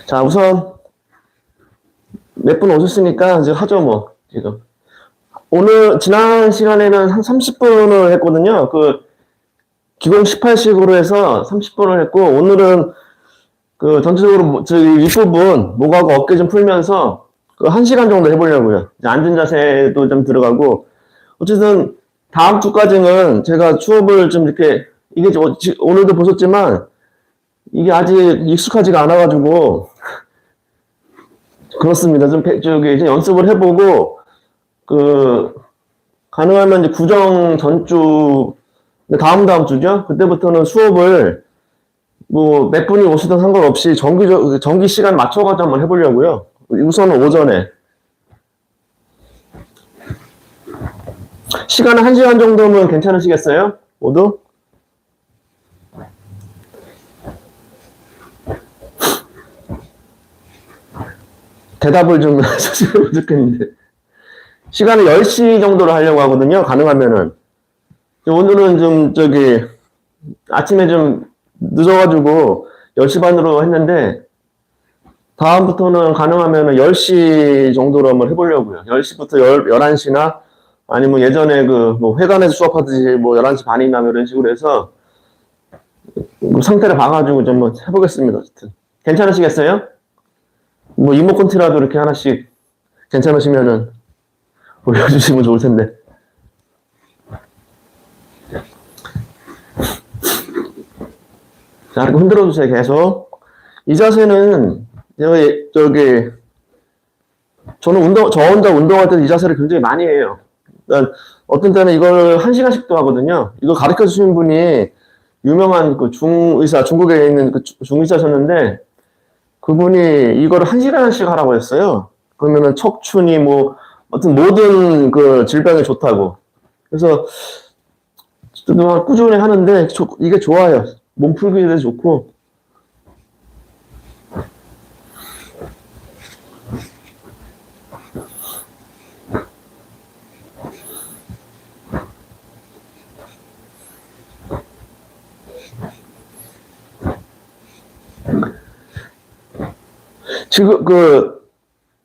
자, 우선 몇 분 오셨으니까 이제 하죠, 뭐, 지금. 오늘, 지난 시간에는 한 30분을 했거든요. 기공 18식으로 해서 30분을 했고, 오늘은 전체적으로 저기 윗부분, 목하고 어깨 좀 풀면서 1시간 정도 해보려고요. 앉은 자세도 좀 들어가고, 어쨌든 다음 주까지는 제가 수업을 좀 이렇게, 이게 오늘도 보셨지만, 이게 아직 익숙하지가 않아가지고, 그렇습니다. 저기 이제 연습을 해보고, 가능하면 이제 구정 전주, 다음 주죠? 그때부터는 수업을 뭐 몇 분이 오시든 상관없이 정기 시간 맞춰가지고 한번 해보려고요. 우선은 오전에. 시간은 1시간 정도면 괜찮으시겠어요? 모두? 대답을 좀 해주시면 좋겠는데. 시간은 10시 정도로 하려고 하거든요. 가능하면은. 오늘은 좀 아침에 좀 늦어가지고 10시 반으로 했는데, 다음부터는 가능하면 10시 정도로 한번 해보려고요. 10시부터 11시나 아니면 예전에 뭐 회관에서 수업하듯이 뭐 11시 반이나 이런 식으로 해서 상태를 봐가지고 좀 한번 해보겠습니다. 어쨌든. 괜찮으시겠어요? 뭐 이모컨트라도 이렇게 하나씩 괜찮으시면은 올려주시면 좋을 텐데. 자, 흔들어 주세요, 계속. 이 자세는, 저는 저 혼자 운동할 때 이 자세를 굉장히 많이 해요. 그러니까 어떤 때는 이걸 1시간씩도 하거든요. 이거 가르쳐 주신 분이 유명한 중의사, 중국에 있는 중의사셨는데, 그분이 이거를 1시간씩 하라고 했어요. 그러면은 척추니 뭐, 어떤 모든 질병에 좋다고. 그래서, 꾸준히 하는데, 이게 좋아요. 몸 풀기에도 좋고.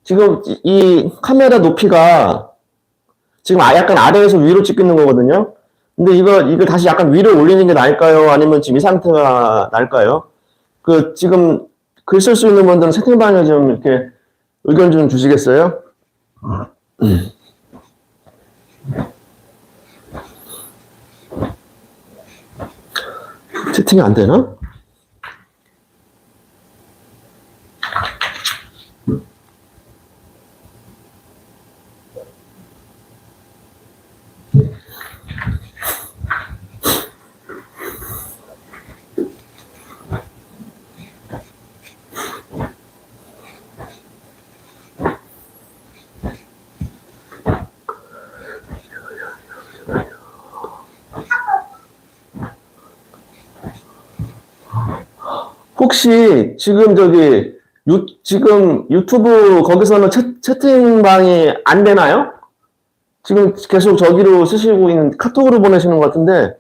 지금 이 카메라 높이가 지금 약간 아래에서 위로 찍는 거거든요. 근데 이걸 다시 약간 위로 올리는 게 나을까요? 아니면 지금 이 상태가 나을까요? 지금 글 쓸 수 있는 분들은 채팅방에 좀 이렇게 의견 좀 주시겠어요? 채팅이 안 되나? 혹시 지금 지금 유튜브 거기서는 채팅방이 안 되나요? 지금 계속 저기로 쓰시고 있는 카톡으로 보내시는 것 같은데.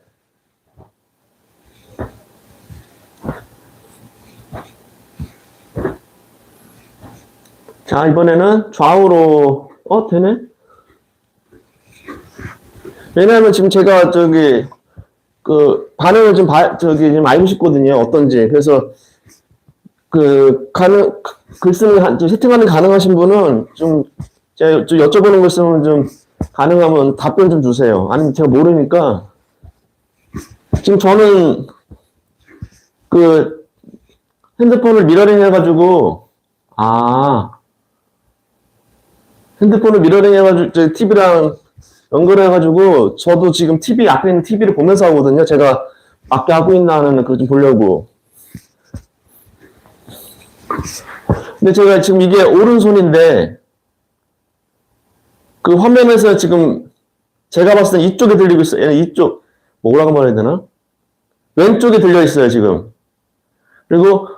자, 이번에는 좌우로, 되네? 왜냐하면 지금 제가 반응을 좀 알고 싶거든요. 어떤지. 그래서, 글 쓰는, 채팅하는 가능하신 분은 제가 여쭤보는 거 있으면 좀 가능하면 답변 좀 주세요. 아니면 제가 모르니까. 지금 저는 핸드폰을 미러링 해가지고, 핸드폰을 미러링 해가지고, TV랑 연결해가지고, 저도 지금 앞에 있는 TV를 보면서 하거든요. 제가 맞게 하고 있나 하는 좀 보려고. 근데 제가 지금 이게 오른손인데, 화면에서 지금 제가 봤을 때 이쪽에 들리고 있어요. 얘는 이쪽, 뭐라고 말해야 되나? 왼쪽에 들려 있어요, 지금. 그리고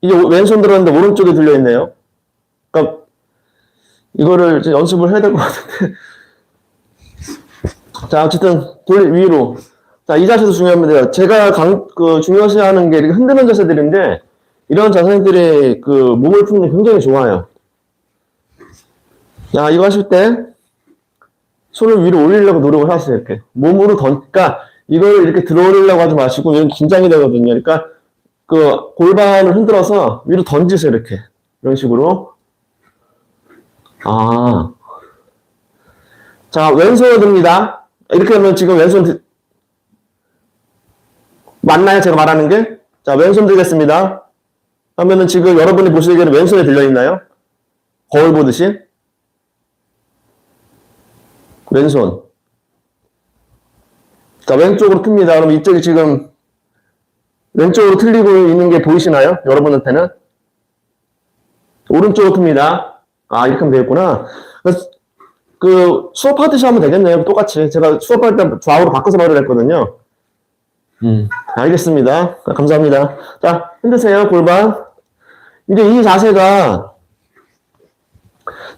이게 왼손 들었는데 오른쪽에 들려 있네요. 그러니까 이거를 연습을 해야 될 것 같은데. 자, 어쨌든 위로. 자, 이 자세도 중요합니다. 제가 중요시하는 게 이렇게 흔드는 자세들인데 이런 자세들이 그 몸을 푸는 데 굉장히 좋아요. 야, 이거 하실 때 손을 위로 올리려고 노력을 하세요. 이렇게 몸으로 그러니까 이걸 이렇게 들어 올리려고 하지 마시고 이건 긴장이 되거든요. 그러니까 그 골반을 흔들어서 위로 던지세요. 이렇게 이런 식으로. 아, 자, 왼손을 듭니다. 이렇게 하면 지금 왼손 맞나요? 제가 말하는 게? 자, 왼손 들겠습니다. 하면은 지금 여러분이 보시기에는 왼손에 들려있나요? 거울 보듯이? 왼손. 자, 왼쪽으로 틉니다. 그럼 이쪽이 지금 왼쪽으로 틀리고 있는 게 보이시나요? 여러분한테는? 오른쪽으로 틉니다. 아, 이렇게 하면 되겠구나. 그 수업하듯이 하면 되겠네요. 똑같이. 제가 수업할 때 좌우로 바꿔서 말을 했거든요. 알겠습니다. 감사합니다. 자, 흔드세요, 골반. 이제 이 자세가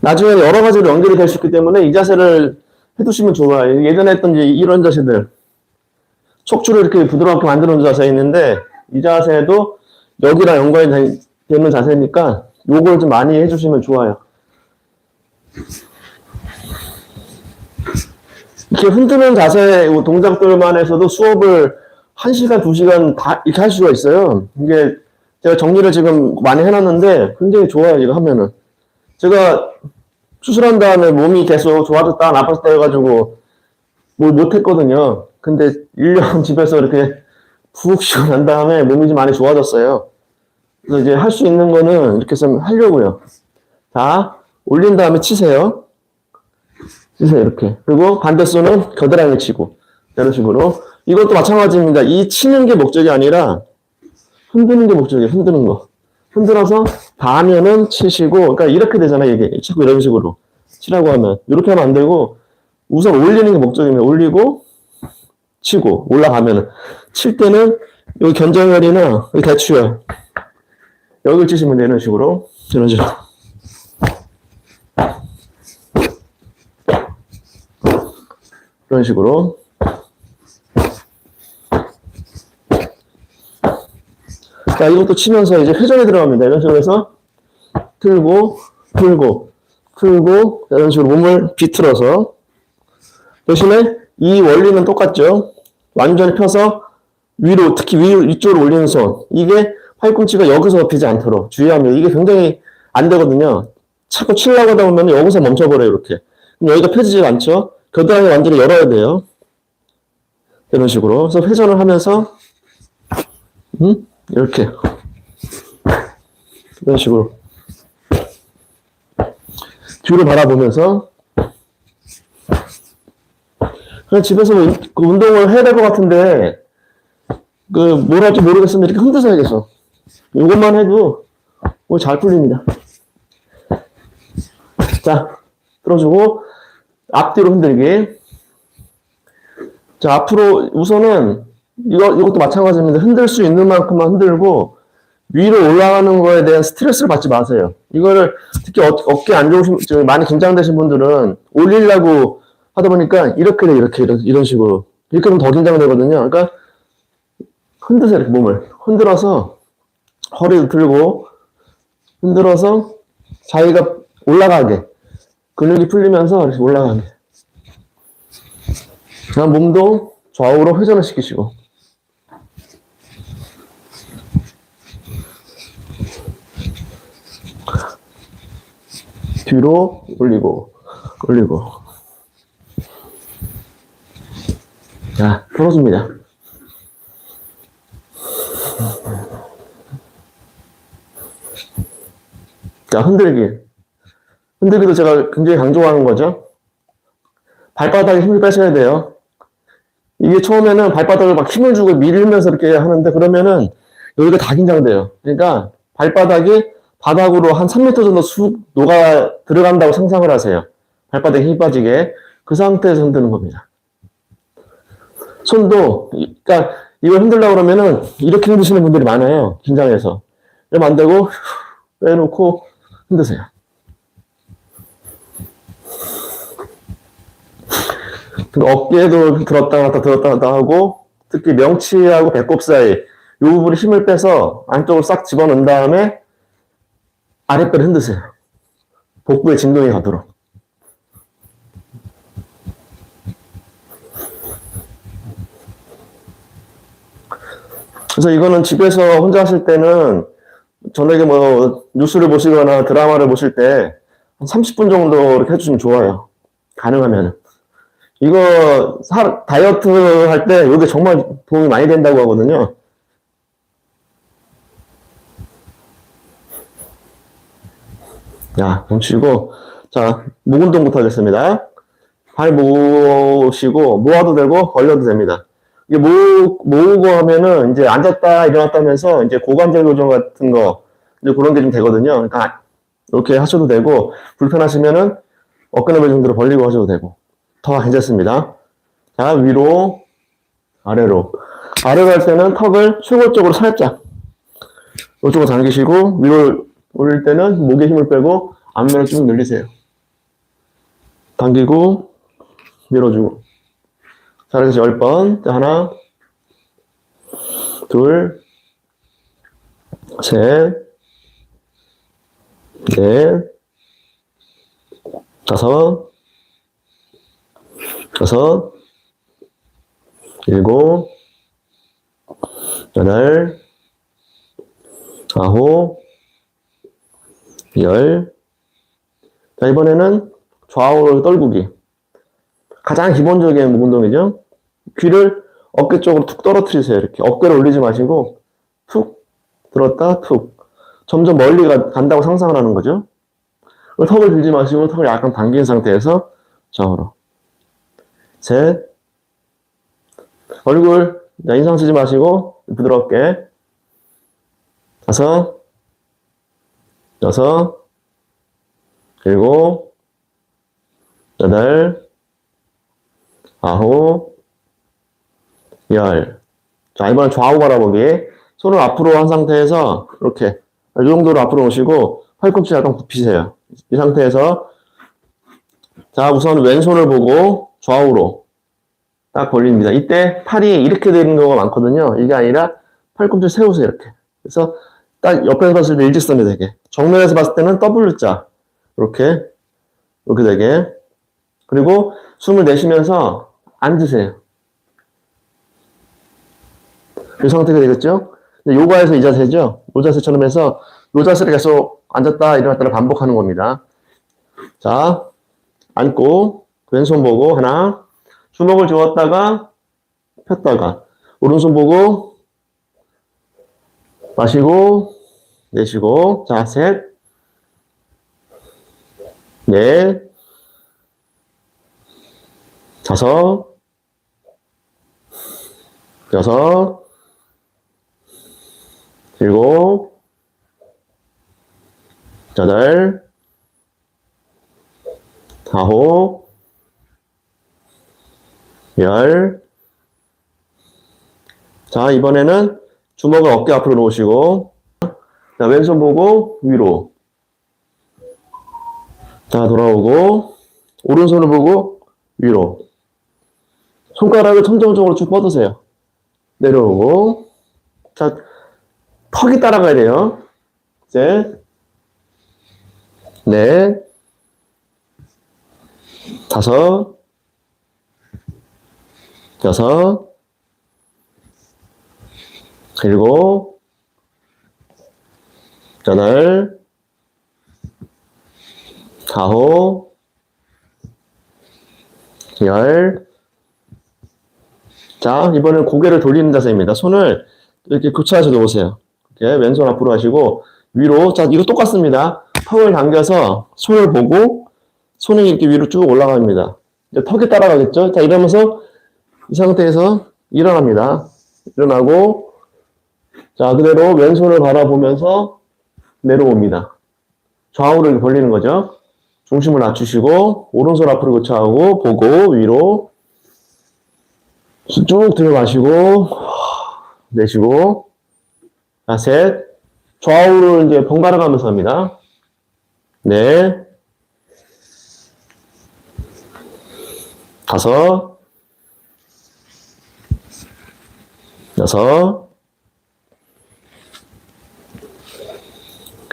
나중에 여러 가지로 연결이 될 수 있기 때문에 이 자세를 해두시면 좋아요. 예전에 했던 이런 자세들. 척추를 이렇게 부드럽게 만드는 자세 있는데, 이 자세도 여기랑 연관이 되는 자세니까 요걸 좀 많이 해주시면 좋아요. 이렇게 흔드는 자세 동작들만 해서도 수업을 1시간, 2시간 다 이렇게 할 수가 있어요. 이게 제가 정리를 지금 많이 해놨는데 굉장히 좋아요, 이거 하면은. 제가 수술한 다음에 몸이 계속 좋아졌다, 나빴다 해가지고 뭘 못했거든요. 근데 1년 집에서 이렇게 푹 쉬고 난 다음에 몸이 좀 많이 좋아졌어요. 그래서 이제 할 수 있는 거는 이렇게 좀 하려고요. 자, 올린 다음에 치세요. 치세요, 이렇게. 그리고 반대손은 겨드랑이 치고. 이런 식으로. 이것도 마찬가지입니다. 이 치는 게 목적이 아니라 흔드는 게 목적이에요. 흔드는 거. 흔들어서 닿으면은 치시고, 그러니까 이렇게 되잖아요. 이게 자꾸 이런 식으로 치라고 하면 이렇게 하면 안 되고 우선 올리는 게 목적입니다. 올리고 치고 올라가면은 칠 때는 여기 견장혈이나 여기 대추혈 여기를 치시면 되는 식으로 이런 식으로. 이런 식으로. 자, 이것도 치면서 이제 회전에 들어갑니다. 이런 식으로 해서 틀고, 풀고, 풀고, 이런 식으로 몸을 비틀어서. 대신에 이 원리는 똑같죠. 완전히 펴서 위로, 특히 위쪽으로 올리는 손. 이게 팔꿈치가 여기서 접히지 않도록 주의하면 이게 굉장히 안 되거든요. 자꾸 치려고 하다 보면 여기서 멈춰버려요, 이렇게. 그럼 여기가 펴지지가 않죠. 겨드랑이 완전히 열어야 돼요. 이런 식으로. 그래서 회전을 하면서, 이렇게. 이런 식으로. 뒤로 바라보면서. 그냥 집에서 그 운동을 해야 될 것 같은데, 뭘 할지 모르겠으면 이렇게 흔드세요, 계속. 이것만 해도, 잘 풀립니다. 자, 들어주고, 앞뒤로 흔들기. 자, 앞으로 우선은, 이것도 마찬가지입니다. 흔들 수 있는 만큼만 흔들고, 위로 올라가는 거에 대한 스트레스를 받지 마세요. 이거를 특히 어깨 안 좋으신, 많이 긴장되신 분들은 올리려고 하다 보니까 이렇게 돼, 이런 식으로. 이렇게 하면 더 긴장되거든요. 그러니까 흔드세요, 이렇게 몸을. 흔들어서 허리도 들고, 흔들어서 자기가 올라가게. 근육이 풀리면서 이렇게 올라가게. 그냥 몸도 좌우로 회전을 시키시고. 뒤로 올리고, 올리고. 자, 풀어줍니다. 자, 흔들기. 흔들기도 제가 굉장히 강조하는 거죠. 발바닥에 힘을 빼셔야 돼요. 이게 처음에는 발바닥을 막 힘을 주고 밀면서 이렇게 하는데 그러면은 여기가 다 긴장돼요. 그러니까 발바닥이 바닥으로 한 3m 정도 쑥 녹아 들어간다고 상상을 하세요. 발바닥에 힘 빠지게. 그 상태에서 흔드는 겁니다. 손도, 그러니까 이걸 흔들려고 그러면은 이렇게 흔드시는 분들이 많아요. 긴장해서. 이러면 안 되고, 빼놓고 흔드세요. 어깨도 들었다 놨다 하고, 특히 명치하고 배꼽 사이, 이 부분에 힘을 빼서 안쪽으로 싹 집어넣은 다음에 아랫배를 흔드세요. 복부에 진동이 가도록. 그래서 이거는 집에서 혼자 하실 때는 저녁에 뭐 뉴스를 보시거나 드라마를 보실 때 한 30분 정도 이렇게 해주시면 좋아요. 가능하면. 이거 다이어트 할 때 이게 정말 도움이 많이 된다고 하거든요. 자, 멈추시고, 자, 목 운동부터 하겠습니다. 발 모으시고, 모아도 되고, 벌려도 됩니다. 이게 모으고 하면은, 이제 앉았다, 일어났다 하면서, 이제 고관절 교정 같은 거, 이제 그런 게 좀 되거든요. 그러니까, 이렇게 하셔도 되고, 불편하시면은, 어깨 넓이 정도로 벌리고 하셔도 되고, 더 괜찮습니다. 자, 위로, 아래로. 아래로 할 때는 턱을 쇄골 쪽으로 살짝, 이쪽으로 당기시고, 위로 올릴 때는 목에 힘을 빼고, 앞면을 쭉 늘리세요. 당기고, 밀어주고. 자, 그래서 10번. 자, 하나, 둘, 셋, 넷, 다섯, 일곱, 여덟, 아홉, 열. 자, 이번에는 좌우로 떨구기. 가장 기본적인 목 운동이죠. 귀를 어깨 쪽으로 툭 떨어뜨리세요. 이렇게 어깨를 올리지 마시고 툭 들었다 툭. 점점 멀리 간다고 상상을 하는 거죠. 턱을 들지 마시고 턱을 약간 당긴 상태에서 좌우로. 셋. 얼굴 인상 쓰지 마시고 부드럽게. 다섯. 여섯. 일곱. 여덟. 아홉. 열. 자, 이번엔 좌우 바라보기. 손을 앞으로 한 상태에서 이렇게 이 정도로 앞으로 오시고 팔꿈치 약간 굽히세요. 이 상태에서 자, 우선 왼손을 보고 좌우로 딱 벌립니다. 이때 팔이 이렇게 되는 경우가 많거든요. 이게 아니라 팔꿈치 세우세요. 이렇게. 그래서 딱 옆에서 봤을 때 일직선이 되게. 정면에서 봤을 때는 W자. 이렇게 되게. 그리고 숨을 내쉬면서 앉으세요. 이 상태가 되겠죠? 요가에서 이 자세죠? 이 자세처럼 해서 이 자세를 계속 앉았다 일어났다를 반복하는 겁니다. 자, 앉고 왼손 보고 하나, 주먹을 쥐었다가 폈다가 오른손 보고 마시고 내쉬고 자, 셋, 넷, 다섯, 여섯, 일곱, 여덟, 아홉, 열. 자, 이번에는 주먹을 어깨 앞으로 놓으시고, 자, 왼손 보고 위로. 자, 돌아오고, 오른손을 보고 위로. 손가락을 점점적으로 쭉 뻗으세요. 내려오고. 자, 턱이 따라가야 돼요. 셋, 넷, 다섯, 여섯, 일곱, 여덟, 아홉, 열. 자, 이번엔 고개를 돌리는 자세입니다. 손을 이렇게 교차해서 놓으세요. 이렇게 왼손 앞으로 하시고 위로. 자, 이거 똑같습니다. 턱을 당겨서 손을 보고 손이 이렇게 위로 쭉 올라갑니다. 이제 턱이 따라가겠죠? 자, 이러면서 이 상태에서 일어납니다. 일어나고 자, 그대로 왼손을 바라보면서 내려옵니다. 좌우를 벌리는 거죠. 중심을 낮추시고 오른손 앞으로 교차하고 보고 위로 쭉 들어가시고 내쉬고 자, 셋. 좌우를 이제 번갈아 가면서 합니다. 넷, 다섯, 여섯,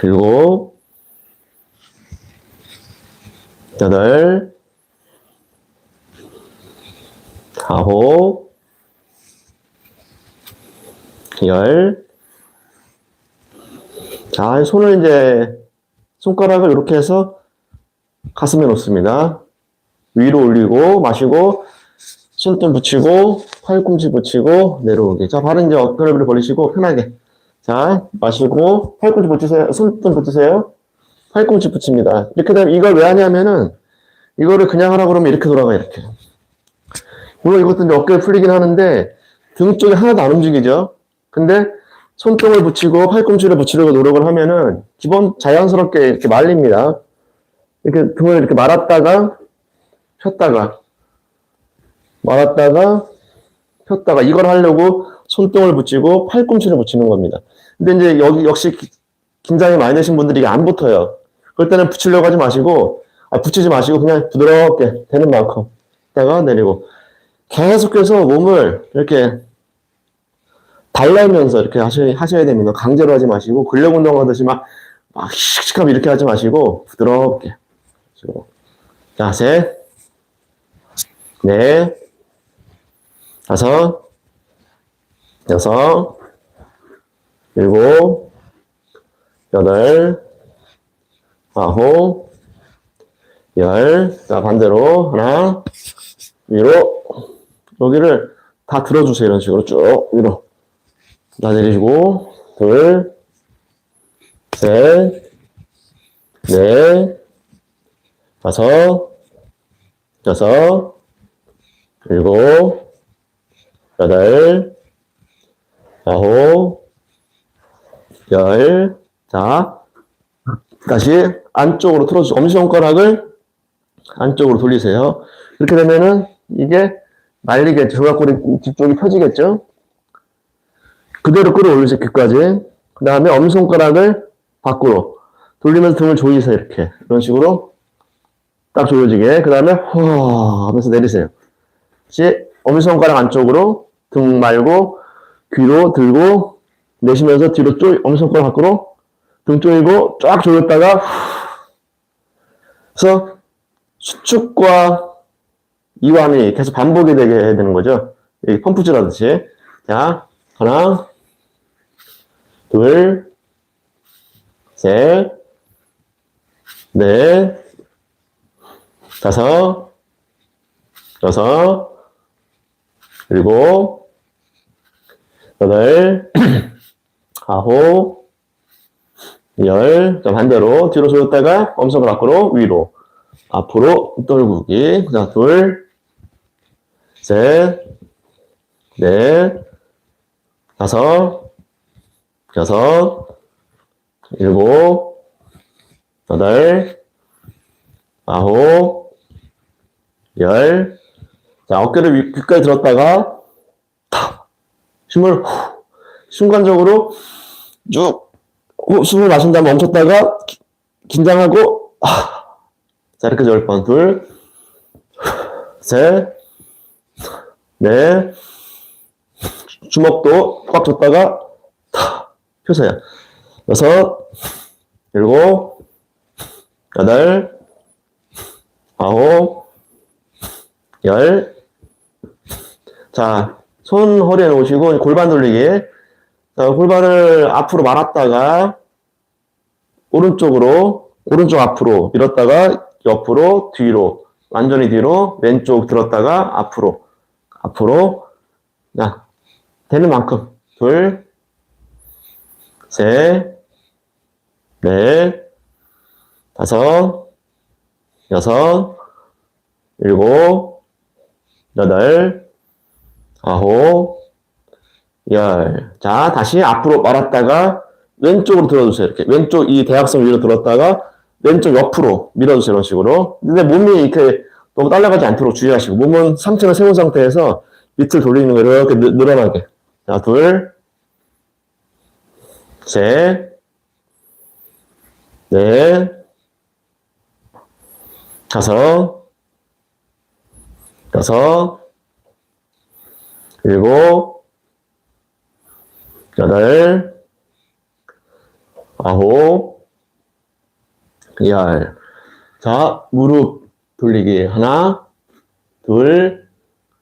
일곱, 여덟, 아홉, 열. 자, 손을 이제, 손가락을 이렇게 해서 가슴에 놓습니다. 위로 올리고, 마시고, 손등 붙이고, 팔꿈치 붙이고, 내려오기. 자, 바로 이제 어깨를 벌리시고, 편하게. 자, 마시고, 팔꿈치 붙이세요. 손등 붙이세요. 팔꿈치 붙입니다. 이렇게 되면 이걸 왜 하냐면은, 이거를 그냥 하라고 그러면 이렇게 돌아가, 이렇게. 물론 이것도 이제 어깨를 풀리긴 하는데, 등 쪽이 하나도 안 움직이죠? 근데, 손등을 붙이고, 팔꿈치를 붙이려고 노력을 하면은, 기본 자연스럽게 이렇게 말립니다. 이렇게 등을 이렇게 말았다가, 폈다가, 말았다가, 폈다가, 이걸 하려고 손등을 붙이고, 팔꿈치를 붙이는 겁니다. 근데 이제 여기 역시 긴장이 많이 되신 분들이 이게 안 붙어요. 그럴 때는 붙이려고 하지 마시고, 붙이지 마시고, 그냥 부드럽게 되는 만큼, 있다가 내리고, 계속해서 몸을 이렇게 달래면서 이렇게 하셔야 됩니다. 강제로 하지 마시고, 근력 운동하듯이 막 씩씩하면 이렇게 하지 마시고, 부드럽게. 자, 셋, 넷, 다섯, 여섯, 일곱, 여덟, 아홉, 열. 자, 반대로. 하나, 위로. 여기를 다 들어주세요. 이런 식으로 쭉 위로. 다 내리시고, 둘, 셋, 넷, 다섯, 여섯, 일곱, 여덟, 아홉, 열. 자, 다시 안쪽으로 틀어주세요. 엄지손가락을 안쪽으로 돌리세요. 이렇게 되면은 이게 말리겠죠. 조각골이 뒤쪽이 펴지겠죠. 그대로 끌어올리세요. 귀까지. 그 다음에 엄지손가락을 밖으로 돌리면서 등을 조이세요. 이렇게. 이런 식으로 딱 조여지게. 그 다음에 허 하면서 내리세요. 다시 엄지손가락 안쪽으로 등 말고 귀로 들고 내쉬면서 뒤로 엄지손가락 밖으로 등 조이고 쫙 조였다가 그래서 수축과 이완이 계속 반복이 되게 해야 되는 거죠. 펌프질 하듯이. 자, 하나, 둘, 셋, 넷, 다섯, 여섯, 일곱, 여덟, 아홉, 열. 자, 반대로 뒤로 조였다가 엄지손가락 밖으로 위로. 앞으로 떨구기. 자, 둘, 셋, 넷, 다섯, 여섯, 일곱, 여덟, 아홉, 열. 자, 어깨를 귓가에 들었다가 숨을 순간적으로 쭉 숨을 마신 다음에 멈췄다가 긴장하고 자, 이렇게 10번. 둘, 셋, 넷, 주먹도 꽉 줬다가 펴세요. 여섯, 일곱, 여덟, 아홉, 열. 자, 손 허리에 놓으시고 골반 돌리기. 자, 골반을 앞으로 말았다가 오른쪽 앞으로 밀었다가 옆으로 뒤로 완전히 뒤로 왼쪽 들었다가 앞으로 자, 되는 만큼 둘, 셋, 넷, 다섯, 여섯, 일곱, 여덟, 아홉, 열. 자, 다시 앞으로 말았다가 왼쪽으로 들어주세요. 이렇게 왼쪽 이 대각선 위로 들었다가 왼쪽 옆으로 밀어주세요. 이런 식으로. 근데 몸이 이렇게 너무 딸려가지 않도록 주의하시고 몸은 상체를 세운 상태에서 밑을 돌리는 거 이렇게 늘어나게. 자, 둘, 셋, 넷, 다섯, 여섯, 일곱, 여덟, 아홉, 열. 자, 무릎 돌리기. 하나, 둘,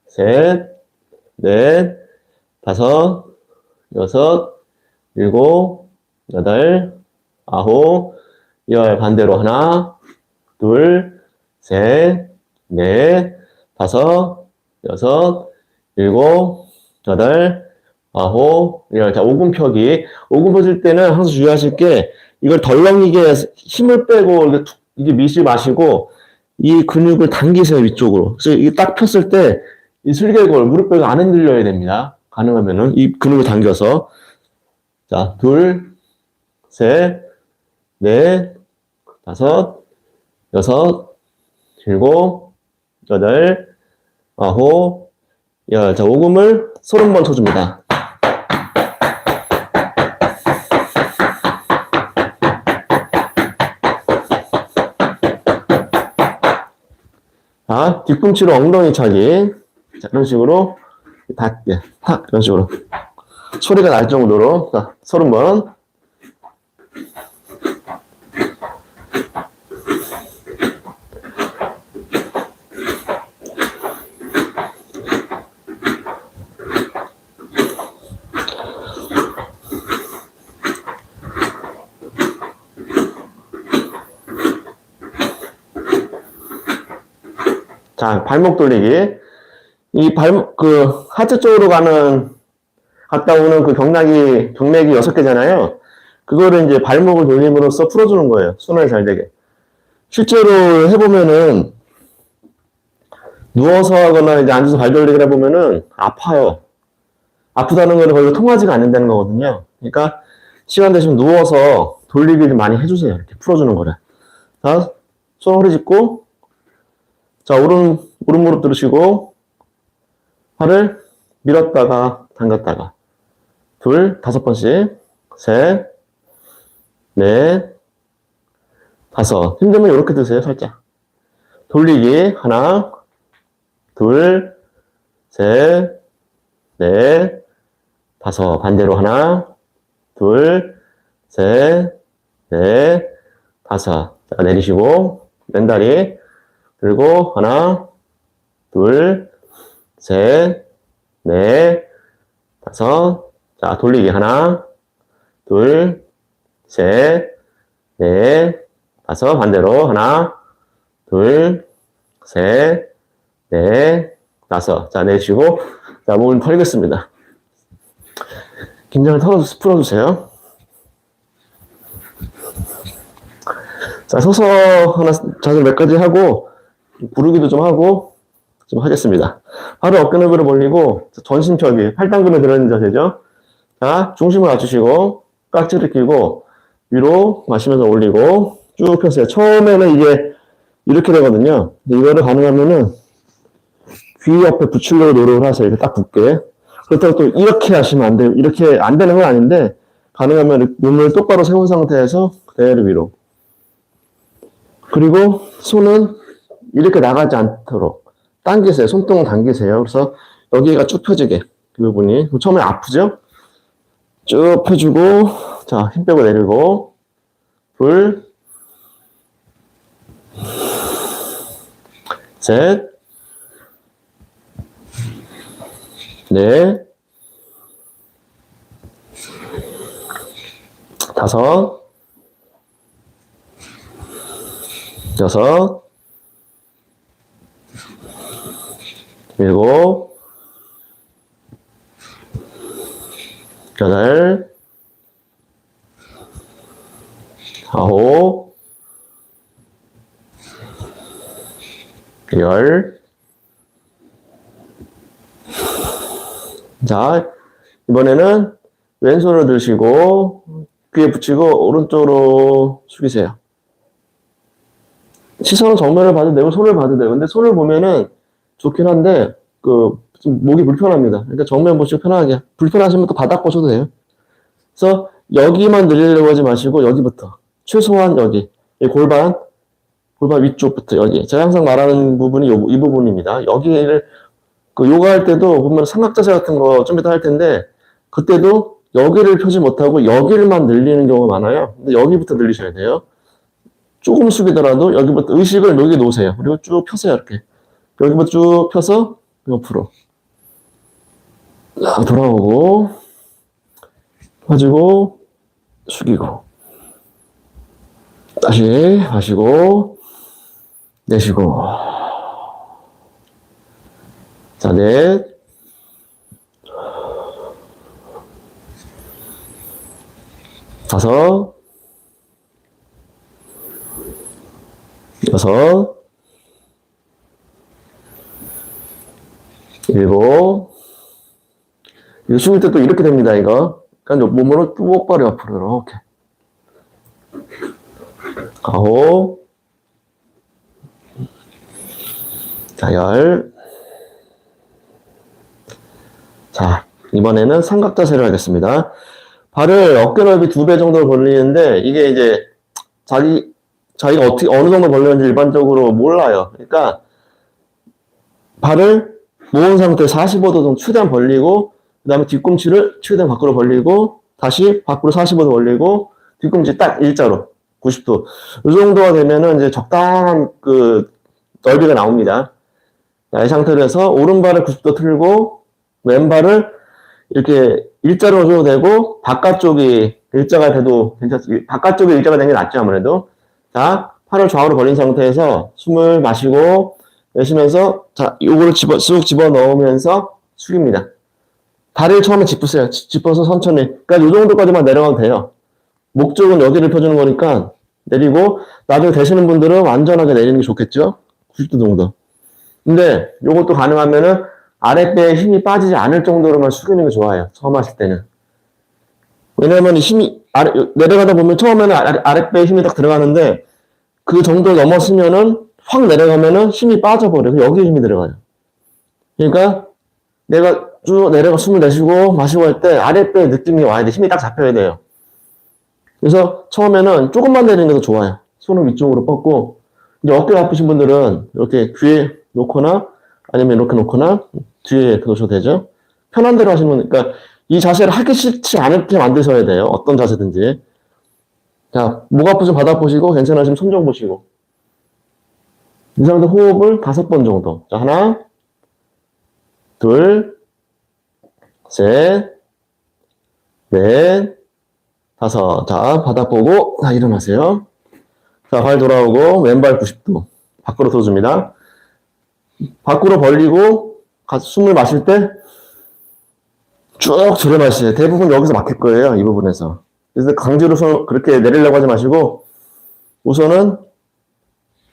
셋, 넷, 다섯, 여섯, 일곱, 여덟, 아홉, 열. 반대로 하나, 둘, 셋, 넷, 다섯, 여섯, 일곱, 여덟, 아홉, 열. 자, 오금 펴기. 오금 펴질 때는 항상 주의하실 게 이걸 덜렁이게 힘을 빼고 이게 미시 마시고 이 근육을 당기세요, 위쪽으로. 그래서 이게 딱 폈을 때 이 슬개골, 무릎뼈가 안 흔들려야 됩니다. 가능하면은 이 근육을 당겨서. 자, 둘, 셋, 넷, 다섯, 여섯, 일곱, 여덟, 아홉, 열. 자, 오금을 30번 쳐줍니다. 자, 뒤꿈치로 엉덩이 차기. 자, 이런 식으로, 탁, 이런 식으로. 소리가 날 정도로. 자, 30번. 자, 발목 돌리기. 하체 쪽으로 갔다 오는 그 경맥이 6개잖아요. 그거를 이제 발목을 돌림으로써 풀어주는 거예요. 순환이 잘 되게. 실제로 해보면은, 누워서 하거나 이제 앉아서 발 돌리기를 해보면은, 아파요. 아프다는 거는 거의 통하지가 않는다는 거거든요. 그러니까, 시간 되시면 누워서 돌리기를 많이 해주세요. 이렇게 풀어주는 거를. 자, 손 허리 짚고, 자, 오른 무릎 들으시고, 팔을 밀었다가, 당겼다가. 둘, 5번씩. 셋, 넷, 다섯. 힘들면 이렇게 드세요, 살짝. 돌리기. 하나, 둘, 셋, 넷, 다섯. 반대로 하나, 둘, 셋, 넷, 다섯. 자, 내리시고, 왼다리. 그리고 하나, 둘, 셋, 넷, 다섯. 자, 돌리기. 하나, 둘, 셋, 넷, 다섯. 반대로 하나, 둘, 셋, 넷, 다섯. 자, 내쉬고, 자, 몸을 털겠습니다. 긴장을 풀어주세요. 자, 서서 하나 자세 몇 가지 하고, 부르기도 좀 하고, 좀 하겠습니다. 바로 어깨 너비로 벌리고, 전신 펴기, 팔당근을 들어있는 자세죠. 자, 중심을 낮추시고, 깍지를 끼고, 위로 마시면서 올리고, 쭉 펴세요. 처음에는 이게 이렇게 되거든요. 근데 이거를 가능하면은 귀 옆에 붙이려고 노력을 하세요. 이렇게 딱 붙게. 그렇다고 또 이렇게 하시면 안 돼요. 이렇게 안 되는 건 아닌데, 가능하면 몸을 똑바로 세운 상태에서 그대로 위로. 그리고 손은 이렇게 나가지 않도록 당기세요. 손등을 당기세요. 그래서 여기가 쭉 펴지게. 그 부분이. 처음에 아프죠? 쭉 펴주고, 자, 힘 빼고 내리고, 둘, 셋, 넷, 다섯, 여섯, 일곱, 여덟, 아홉, 열. 자, 이번에는 왼손을 드시고 귀에 붙이고 오른쪽으로 숙이세요. 시선은 정면을 봐도 되고 손을 봐도 돼요. 근데 손을 보면은 좋긴 한데 좀 목이 불편합니다. 그러니까 정면 보시고 편하게. 불편하시면 또 바닥 보셔도 돼요. 그래서 여기만 늘리려고 하지 마시고 여기부터 최소한 여기 이 골반 위쪽부터 여기. 제가 항상 말하는 부분이 이 부분입니다. 여기를 요가할 때도 보면 삼각자세 같은 거 좀 이따 할 텐데 그때도 여기를 펴지 못하고 여기를만 늘리는 경우가 많아요. 근데 여기부터 늘리셔야 돼요. 조금 숙이더라도 여기부터 의식을 여기 놓으세요. 그리고 쭉 펴세요. 이렇게. 여기부터 쭉 펴서 옆으로. 자, 돌아오고, 펴지고, 숙이고. 다시 마시고, 내쉬고. 자, 넷. 다섯. 여섯. 일곱. 이거 숙일 때 또 이렇게 됩니다, 이거. 그러니까 몸으로 똑바로 옆으로, 이렇게. 아홉. 자, 열. 자, 이번에는 삼각 자세를 하겠습니다. 발을 어깨 넓이 2배 정도 벌리는데, 이게 이제, 자기가 어떻게, 어느 정도 벌리는지 일반적으로 몰라요. 그러니까, 발을 모은 상태 45도 정도 최대한 벌리고, 그 다음에 뒤꿈치를 최대한 밖으로 벌리고, 다시 밖으로 45도 벌리고, 뒤꿈치 딱 일자로 90도. 이 정도가 되면은 이제 적당한 그 넓이가 나옵니다. 자, 이 상태로 해서 오른발을 90도 틀고, 왼발을 이렇게 일자로 줘도 되고, 바깥쪽이 일자가 돼도 괜찮습니다. 바깥쪽이 일자가 되는 게 낫죠, 아무래도. 자, 팔을 좌우로 벌린 상태에서 숨을 마시고, 내쉬면서, 자, 요거를 쑥 집어 넣으면서 숙입니다. 다리를 처음에 짚으세요. 짚어서 천천히. 그러니까 요 정도까지만 내려가도 돼요. 목적은 여기를 펴주는 거니까 내리고, 나중에 되시는 분들은 완전하게 내리는 게 좋겠죠? 90도 정도. 근데 요것도 가능하면은 아랫배에 힘이 빠지지 않을 정도로만 숙이는 게 좋아요. 처음 하실 때는. 왜냐면 힘이, 내려가다 보면 처음에는 아랫배에 힘이 딱 들어가는데 그 정도 넘었으면은 확 내려가면은 힘이 빠져버려요. 여기에 힘이 들어가요. 그러니까 내가 쭉 내려가 숨을 내쉬고 마시고 할 때 아랫배에 느낌이 와야 돼. 힘이 딱 잡혀야 돼요. 그래서 처음에는 조금만 내리는 게 더 좋아요. 손을 위쪽으로 뻗고, 이제 어깨가 아프신 분들은 이렇게 귀에 놓거나 아니면 이렇게 놓거나 뒤에 놓으셔도 되죠. 편한 대로 하시는 분, 그러니까 이 자세를 하기 싫지 않게 만드셔야 돼요. 어떤 자세든지. 자, 목 아프시면 바닥 보시고, 괜찮으시면 손정 보시고. 이 상태 호흡을 5번 정도. 자, 하나, 둘, 셋, 넷, 다섯. 자, 바닥 보고, 자, 일어나세요. 자, 발 돌아오고, 왼발 90도. 밖으로 쏘줍니다. 밖으로 벌리고, 숨을 마실 때, 쭉 들여 마시세요. 대부분 여기서 막힐 거예요, 이 부분에서. 그래서 강제로 그렇게 내리려고 하지 마시고, 우선은,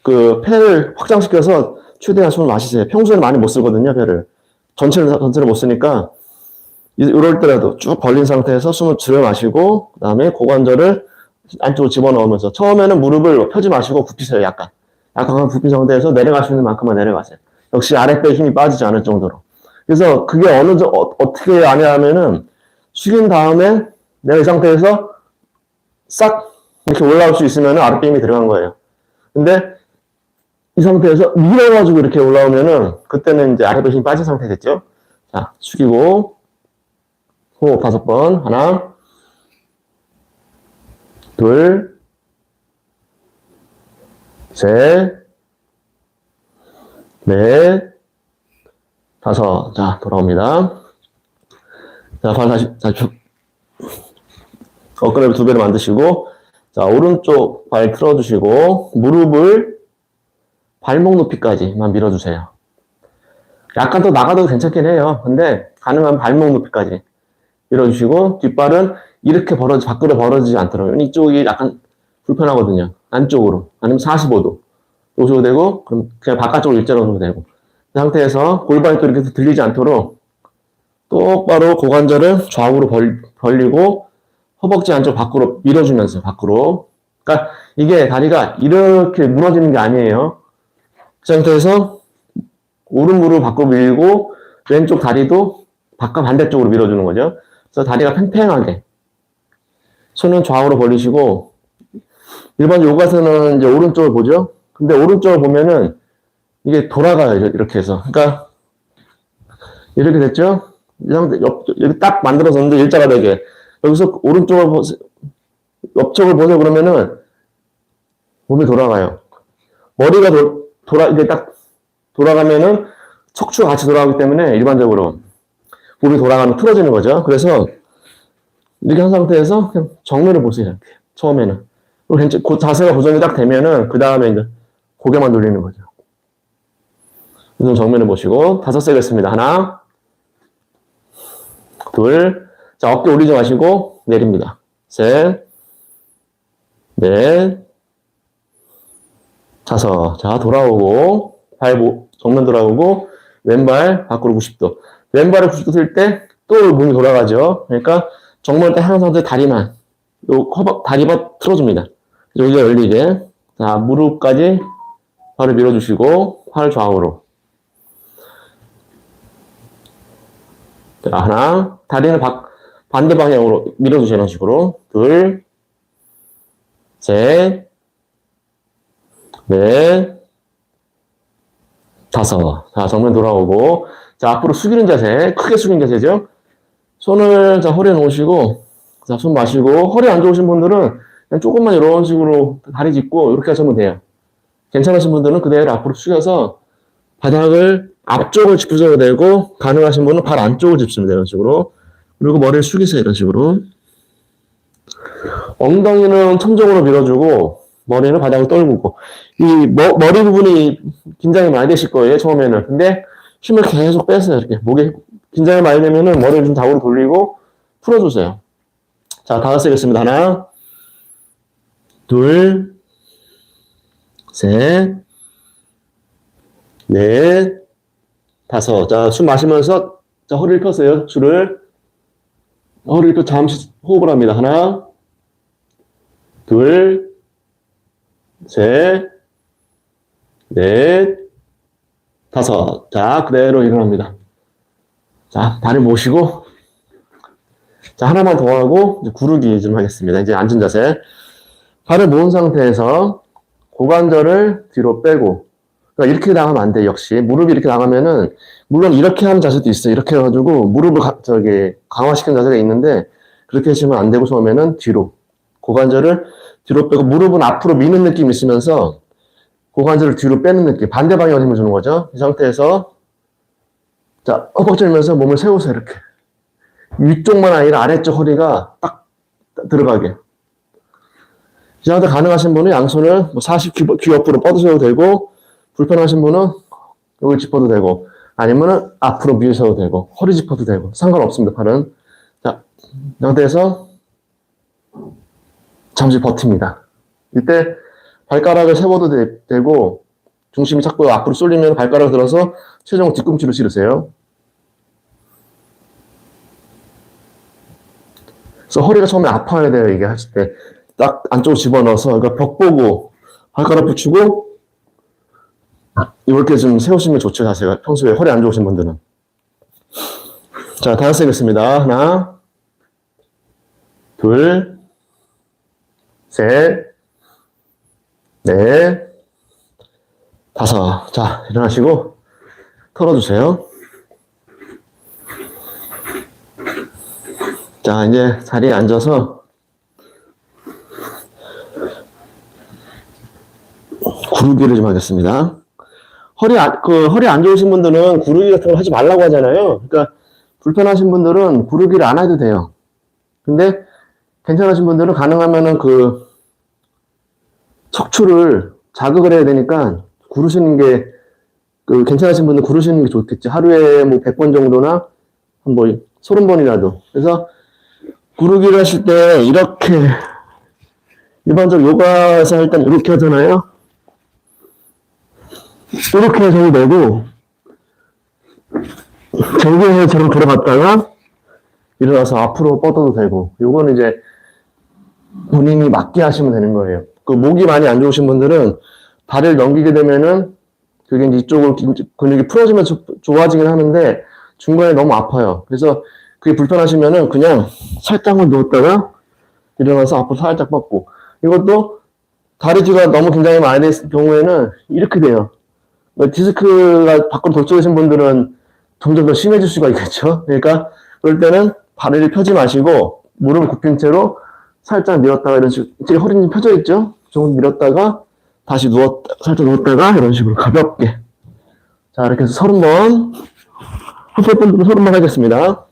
그, 폐를 확장시켜서 최대한 숨을 마시세요. 평소에는 많이 못 쓰거든요, 폐를. 전체를 못 쓰니까, 이럴 때라도 쭉 벌린 상태에서 숨을 들여 마시고, 그 다음에 고관절을 안쪽으로 집어넣으면서, 처음에는 무릎을 펴지 마시고 굽히세요, 약간. 약간 굽힌 상태에서 내려갈 수 있는 만큼만 내려가세요. 역시 아랫배에 힘이 빠지지 않을 정도로. 그래서 그게 어떻게 하냐면은, 숙인 다음에 내가 이 상태에서 싹 이렇게 올라올 수 있으면 아랫배 힘이 들어간 거예요. 근데 이 상태에서 밀어가지고 이렇게 올라오면은, 그때는 이제 아랫배 힘이 빠진 상태 됐죠? 자, 숙이고, 호흡 5번. 하나, 둘, 셋, 넷, 다섯. 자, 돌아옵니다. 자, 발 다시, 어깨를 2배로 만드시고, 자, 오른쪽 발 틀어주시고, 무릎을 발목 높이까지만 밀어주세요. 약간 더 나가도 괜찮긴 해요. 근데, 가능하면 발목 높이까지 밀어주시고, 뒷발은 이렇게 밖으로 벌어지지 않도록. 이쪽이 약간 불편하거든요. 안쪽으로. 아니면 45도. 오셔도 되고, 그럼 그냥 바깥쪽으로 일자로 오셔도 되고. 그 상태에서 골반이 또 이렇게 들리지 않도록 똑바로 고관절을 좌우로 벌리고 허벅지 안쪽 밖으로 밀어주면서 밖으로. 그러니까 이게 다리가 이렇게 무너지는 게 아니에요. 그 상태에서 오른 무릎 밖으로 밀고 왼쪽 다리도 반대쪽으로 밀어주는 거죠. 그래서 다리가 팽팽하게. 손은 좌우로 벌리시고, 일반 요가에서는 이제 오른쪽을 보죠. 근데 오른쪽을 보면은 이게 돌아가요, 이렇게 해서. 그러니까 이렇게 됐죠? 이 상태, 여기 딱 만들어졌는데 일자가 되게. 여기서 오른쪽을 옆쪽을 보세요. 그러면은 몸이 돌아가요. 머리가 이게 딱 돌아가면은 척추가 같이 돌아가기 때문에 일반적으로 몸이 돌아가면 틀어지는 거죠. 그래서 이렇게 한 상태에서 그냥 정면을 보세요. 이렇게. 처음에는. 그 자세가 고정이 딱 되면은 그 다음에 이제 고개만 돌리는 거죠. 눈 정면을 보시고 5 세겠습니다. 하나, 둘, 자 어깨 올리지 마시고 내립니다. 셋, 넷, 5. 자 돌아오고 정면 돌아오고 왼발 밖으로 90도. 왼발을 90도 쓸 때 또 몸이 돌아가죠. 그러니까 정면 때 하는 상태 다리만 다리만 틀어줍니다. 여기가 열리게. 자 무릎까지 발을 밀어주시고 팔 좌우로. 자, 하나, 다리는 반대 방향으로 밀어주시는 식으로. 둘, 셋, 넷, 5. 자, 정면 돌아오고. 자, 앞으로 숙이는 자세. 크게 숙이는 자세죠. 손을, 자, 허리에 놓으시고. 자, 숨 마시고. 허리 안 좋으신 분들은 그냥 조금만 이런 식으로 다리 짚고 이렇게 하시면 돼요. 괜찮으신 분들은 그대로 앞으로 숙여서 바닥을 앞쪽을 짚으셔도 되고, 가능하신 분은 발 안쪽을 짚으면 돼요. 이런 식으로. 그리고 머리를 숙이세요. 이런 식으로. 엉덩이는 천정으로 밀어주고, 머리는 바닥을 떨구고. 이 머리 부분이 긴장이 많이 되실 거예요. 처음에는. 근데 힘을 계속 빼세요. 이렇게. 목에 긴장이 많이 되면은 머리를 좀 좌우로 돌리고 풀어주세요. 자, 5 세겠습니다. 하나, 둘, 셋, 넷, 5. 자, 숨 마시면서, 자, 허리를 펴세요. 허리를 펴 잠시 호흡을 합니다. 하나, 둘, 셋, 넷, 5. 자, 그대로 일어납니다. 자, 다리 모시고, 자, 하나만 더 하고, 이제 구르기 좀 하겠습니다. 이제 앉은 자세. 발을 모은 상태에서 고관절을 뒤로 빼고, 그러니까 이렇게 나가면 안 돼, 역시. 무릎이 이렇게 나가면은, 물론 이렇게 하는 자세도 있어요. 이렇게 해가지고, 무릎을 강화시키는 자세가 있는데, 그렇게 하시면 안 되고, 처음에는 뒤로. 고관절을 뒤로 빼고, 무릎은 앞으로 미는 느낌이 있으면서, 고관절을 뒤로 빼는 느낌. 반대 방향으로 힘을 주는 거죠. 이 상태에서, 자, 엎어지면서 몸을 세우세요, 이렇게. 위쪽만 아니라 아래쪽 허리가 딱 들어가게. 이 상태 가능하신 분은 양손을 40 귀 옆으로 뻗으셔도 되고, 불편하신 분은 여기 짚어도 되고, 아니면은 앞으로 밀으셔도 되고, 허리 짚어도 되고, 상관없습니다, 팔은. 자, 이 상태에서 잠시 버팁니다. 이때 발가락을 세워도 되고, 중심이 자꾸 앞으로 쏠리면 발가락을 들어서 최종 뒤꿈치로 실으세요. 그래서 허리가 처음에 아파야 돼요, 이게 하실 때. 딱 안쪽으로 집어넣어서, 그러니까 벽 보고, 발가락 붙이고, 이렇게 좀 세우시면 좋죠, 자세가. 평소에 허리 안 좋으신 분들은. 자, 5 세겠습니다. 하나, 둘, 셋, 넷, 5. 자, 일어나시고, 털어주세요. 자, 이제 자리에 앉아서, 구르기를 좀 하겠습니다. 허리 안 좋으신 분들은 구르기 같은 걸 하지 말라고 하잖아요. 그러니까, 불편하신 분들은 구르기를 안 해도 돼요. 근데, 괜찮으신 분들은 가능하면은 척추를 자극을 해야 되니까, 구르시는 게, 괜찮으신 분들은 구르시는 게 좋겠죠. 하루에 100번 정도나, 30번이라도. 그래서, 구르기를 하실 때, 이렇게, 일반적으로 요가에서 일단 이렇게 하잖아요. 이렇게 해서 되고, 정교회처럼 들어갔다가, 일어나서 앞으로 뻗어도 되고, 요거는 이제 본인이 맞게 하시면 되는 거예요. 목이 많이 안 좋으신 분들은 다리를 넘기게 되면은, 그게 이제 이쪽으로 근육이 풀어지면서 좋아지긴 하는데, 중간에 너무 아파요. 그래서 그게 불편하시면은 그냥 살짝만 누웠다가, 일어나서 앞으로 살짝 뻗고, 이것도 다리가 너무 긴장이 많이 됐을 경우에는 이렇게 돼요. 디스크가 밖으로 돌출되신 분들은 점점 더 심해질 수가 있겠죠. 그러니까 그럴 때는 다리를 펴지 마시고 무릎을 굽힌 채로 살짝 밀었다가 이런 식으로 허리는 펴져 있죠. 조금 밀었다가 다시 살짝 누웠다가 이런 식으로 가볍게. 자, 이렇게 해서 30번. 헛발분들은 30번 하겠습니다.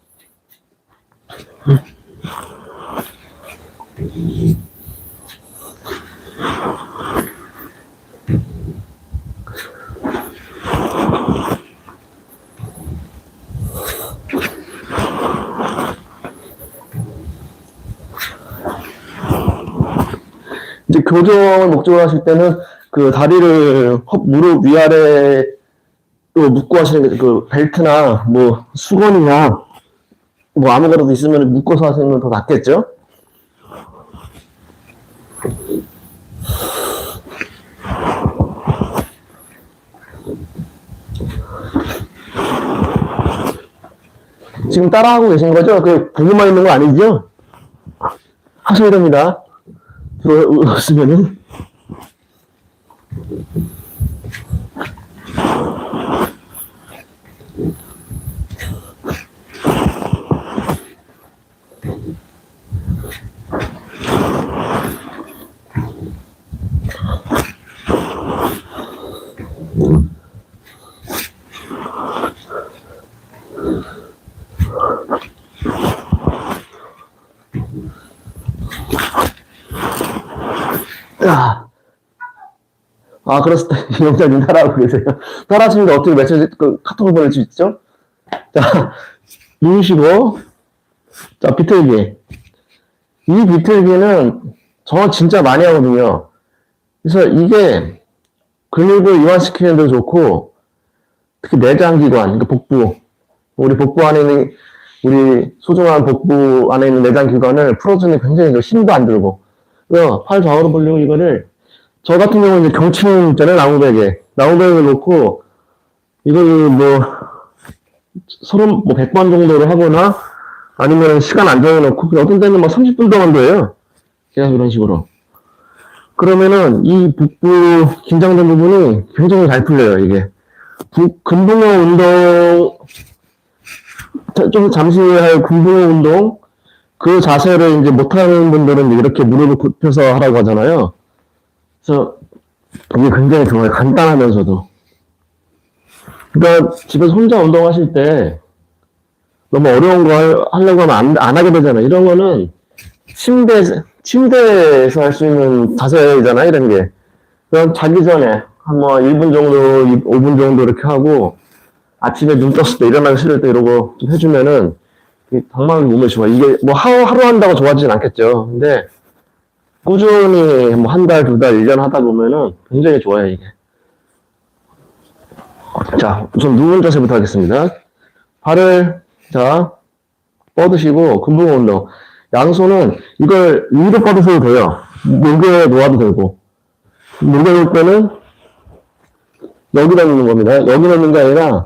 이제 교정을 목적으로 하실 때는 그 다리를 무릎 위아래로 묶고 하시는 게 그 벨트나 뭐 수건이나 뭐 아무거라도 있으면 묶어서 하시면 더 낫겠죠? 지금 따라하고 계신 거죠? 그 보고만 있는 거 아니죠? 하셔야 됩니다. 들어오시면은. 아, 그렇습니다. 이 영장님 따라하고 계세요. 따라하시는데 어떻게 메시지, 카톡을 보낼 수 있죠? 자, 누우시고, 자, 비틀기. 이 비틀기는 저 진짜 많이 하거든요. 그래서 이게 근육을 이완시키는 데 좋고, 특히 내장기관, 그러니까 복부, 우리 복부 안에 있는, 우리 소중한 복부 안에 있는 내장기관을 풀어주는 굉장히 힘도 안 들고, 그래서 팔 좌우로 벌리고 이거를 저 같은 경우는 이제 경침 있잖아요, 나무베개 놓고, 이걸 뭐, 100번 정도를 하거나, 아니면 시간 안 정해놓고, 어떤 때는 막 30분 동안도 해요. 계속 이런 식으로. 그러면은, 이 복부 긴장된 부분이 굉장히 잘 풀려요, 이게. 근붕어 운동, 좀 잠시 할 근붕어 운동, 그 자세를 이제 못하는 분들은 이렇게 무릎을 굽혀서 하라고 하잖아요. 그래서 이게 굉장히 좋아요. 간단하면서도. 그러니까 집에서 혼자 운동하실 때 너무 어려운 거 하려고 하면 안 하게 되잖아요. 이런 거는 침대에서 할 수 있는 자세잖아요. 이런 게. 그럼 자기 전에 한 뭐 1분 정도, 5분 정도 이렇게 하고 아침에 눈 떴을 때 일어나기 싫을 때 이러고 좀 해주면은 정말 몸에 좋아. 이게 뭐 하루 한다고 좋아지진 않겠죠. 근데 꾸준히 뭐 한 달, 두 달, 1년 하다 보면은 굉장히 좋아요, 이게. 자, 우선 누운 자세부터 하겠습니다. 발을, 자, 뻗으시고, 근붕어 운동. 양손은 이걸 위로 뻗으셔도 돼요. 목에 놓아도 되고. 목에 놓을 때는 여기다 놓는 겁니다. 여기 놓는 게 아니라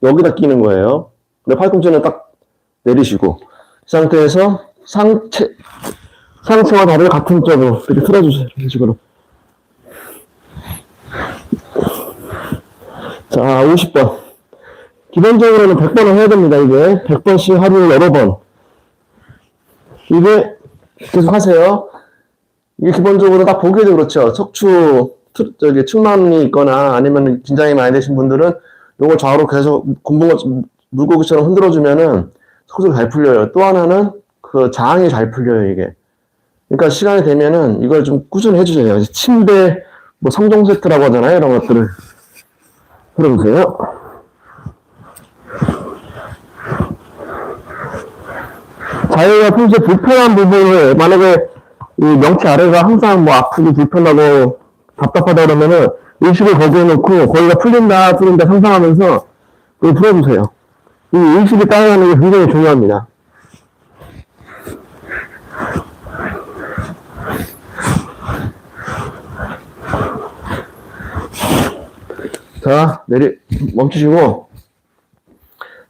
여기다 끼는 거예요. 근데 팔꿈치는 딱 내리시고. 이 상태에서 상체와 다리를 같은 쪽으로 이렇게 틀어주세요. 이런 식으로. 자, 50번. 기본적으로는 100번을 해야 됩니다, 이게. 100번씩 하루에 여러 번. 이게 계속 하세요. 이게 기본적으로 딱 보기에도 그렇죠. 측만이 있거나 아니면 긴장이 많이 되신 분들은 이걸 좌우로 계속 물고기처럼 흔들어주면은 속도 잘 풀려요. 또 하나는 그 장이 잘 풀려요, 이게. 그러니까 시간이 되면은 이걸 좀 꾸준히 해주세요. 침대, 뭐 3종 세트라고 하잖아요. 이런 것들을. 들어보세요. 자기가 평소에 불편한 부분을, 만약에 이 명치 아래가 항상 뭐 아프고 불편하고 답답하다 그러면은 의식을 거기에 놓고 거기가 풀린다 상상하면서 그걸 풀어주세요. 이 의식이 따라가는 게 굉장히 중요합니다. 자, 멈추시고.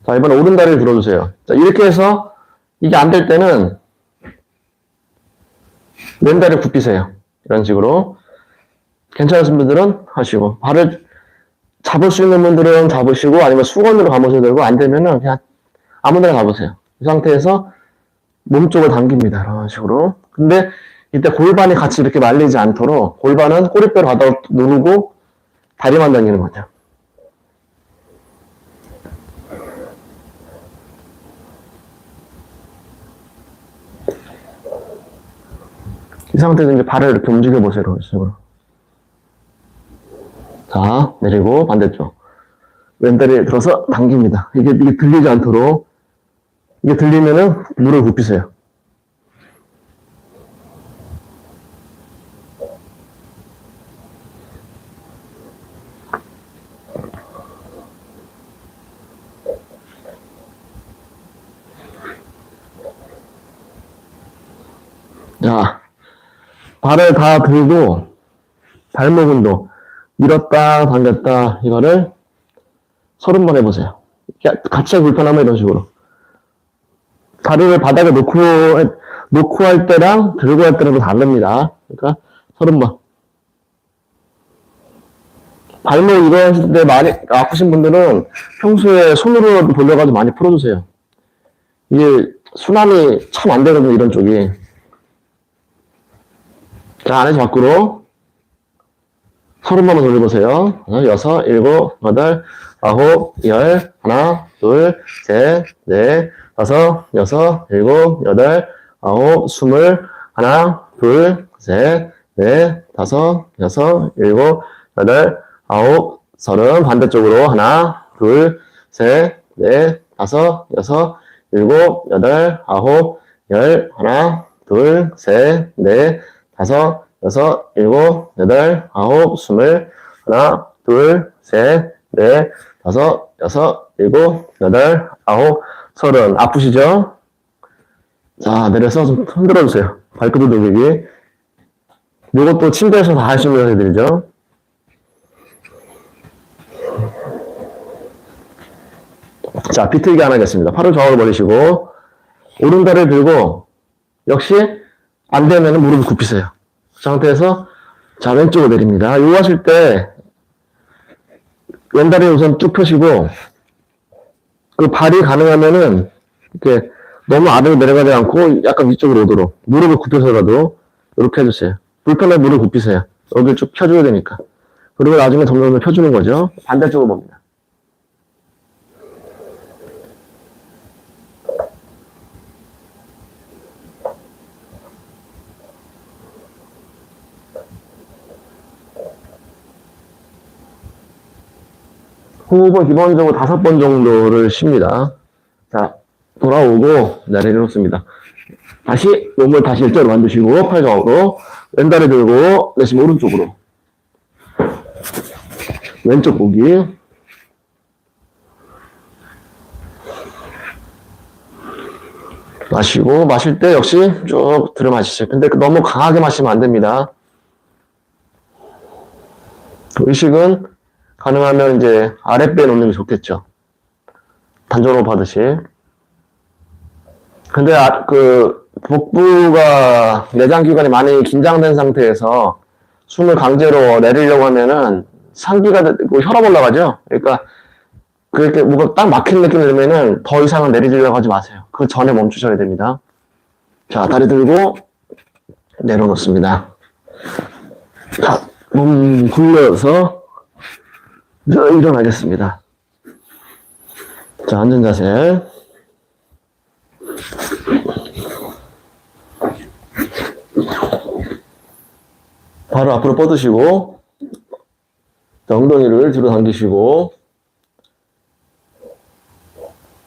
자, 이번에 오른다리를 들어주세요. 자, 이렇게 해서 이게 안 될 때는 왼다리를 굽히세요. 이런 식으로. 괜찮으신 분들은 하시고. 발을 잡을 수 있는 분들은 잡으시고, 아니면 수건으로 감으셔도 되고, 안 되면은 그냥 아무 데나 잡으세요. 이 상태에서 몸 쪽을 당깁니다. 이런 식으로. 근데 이때 골반이 같이 이렇게 말리지 않도록 골반은 꼬리뼈로 가다 누르고 다리만 당기는 거죠. 이 상태에서 이제 발을 이렇게 움직여 보세요. 이쪽으로. 자, 내리고 반대쪽. 왼다리 들어서 당깁니다. 이게 들리지 않도록. 이게 들리면은 무릎을 굽히세요. 자, 발을 다 들고 발목 운동 밀었다 당겼다 이거를 30번 해보세요. 같이 불편하면 이런 식으로 다리를 바닥에 놓고 할 때랑 들고 할 때랑 다릅니다. 그러니까 30번. 발목 이거 하실 때 많이 아프신 분들은 평소에 손으로 돌려가지고 많이 풀어주세요. 이게 순환이 참 안 되거든요, 이런 쪽이. 자, 안에서 밖으로 30번만 돌려보세요. 6, 7, 8, 9, 10, 하나, 둘, 셋, 넷, 5, 6, 7, 8, 9, 20, 하나, 둘, 셋, 넷, 5, 6, 7, 8, 9, 30 반대쪽으로 하나, 둘, 셋, 넷, 5, 6, 7, 8, 9, 10, 하나, 둘, 셋, 넷, 5, 6, 7, 8, 9, 20, 하나, 둘, 셋, 넷, 5, 6, 7, 8, 9, 30. 아프시죠? 자, 내려서 좀 흔들어 주세요. 발끝도 돌리기. 이것도 침대에서 다 하시면 해드리죠. 자, 비틀기 안 하겠습니다. 팔을 좌우로 벌리시고, 오른다리를 들고, 역시 안 되면 무릎을 굽히세요. 그 상태에서, 자, 왼쪽으로 내립니다. 이거 하실 때, 왼다리 우선 쭉 펴시고, 그 발이 가능하면은, 이렇게 너무 아래로 내려가지 않고, 약간 위쪽으로 오도록, 무릎을 굽혀서라도, 이렇게 해주세요. 불편하게 무릎 굽히세요. 여기를 쭉 펴줘야 되니까. 그리고 나중에 점점 펴주는 거죠. 반대쪽으로 봅니다. 호흡은 기본적으로 5번 정도를 쉽니다. 자, 돌아오고 내려놓습니다. 다시 몸을 다시 일자로 만드시고 팔 좌우로 왼다리 들고 내쉬면 오른쪽으로 왼쪽 보기 마시고 마실 때 역시 쭉 들여 마시세요. 근데 너무 강하게 마시면 안 됩니다. 의식은 가능하면 이제 아랫배에 놓는 게 좋겠죠. 단전호흡 하듯이. 근데 복부가 내장기관이 많이 긴장된 상태에서 숨을 강제로 내리려고 하면은 상기가 되고 혈압 올라가죠. 그러니까 그렇게 뭐가 딱 막힌 느낌이 들면은 더 이상은 내리려고 하지 마세요. 그 전에 멈추셔야 됩니다. 자, 다리 들고 내려놓습니다. 자, 몸 굴려서 일어나겠습니다. 자, 앉은 자세. 바로 앞으로 뻗으시고, 자, 엉덩이를 뒤로 당기시고,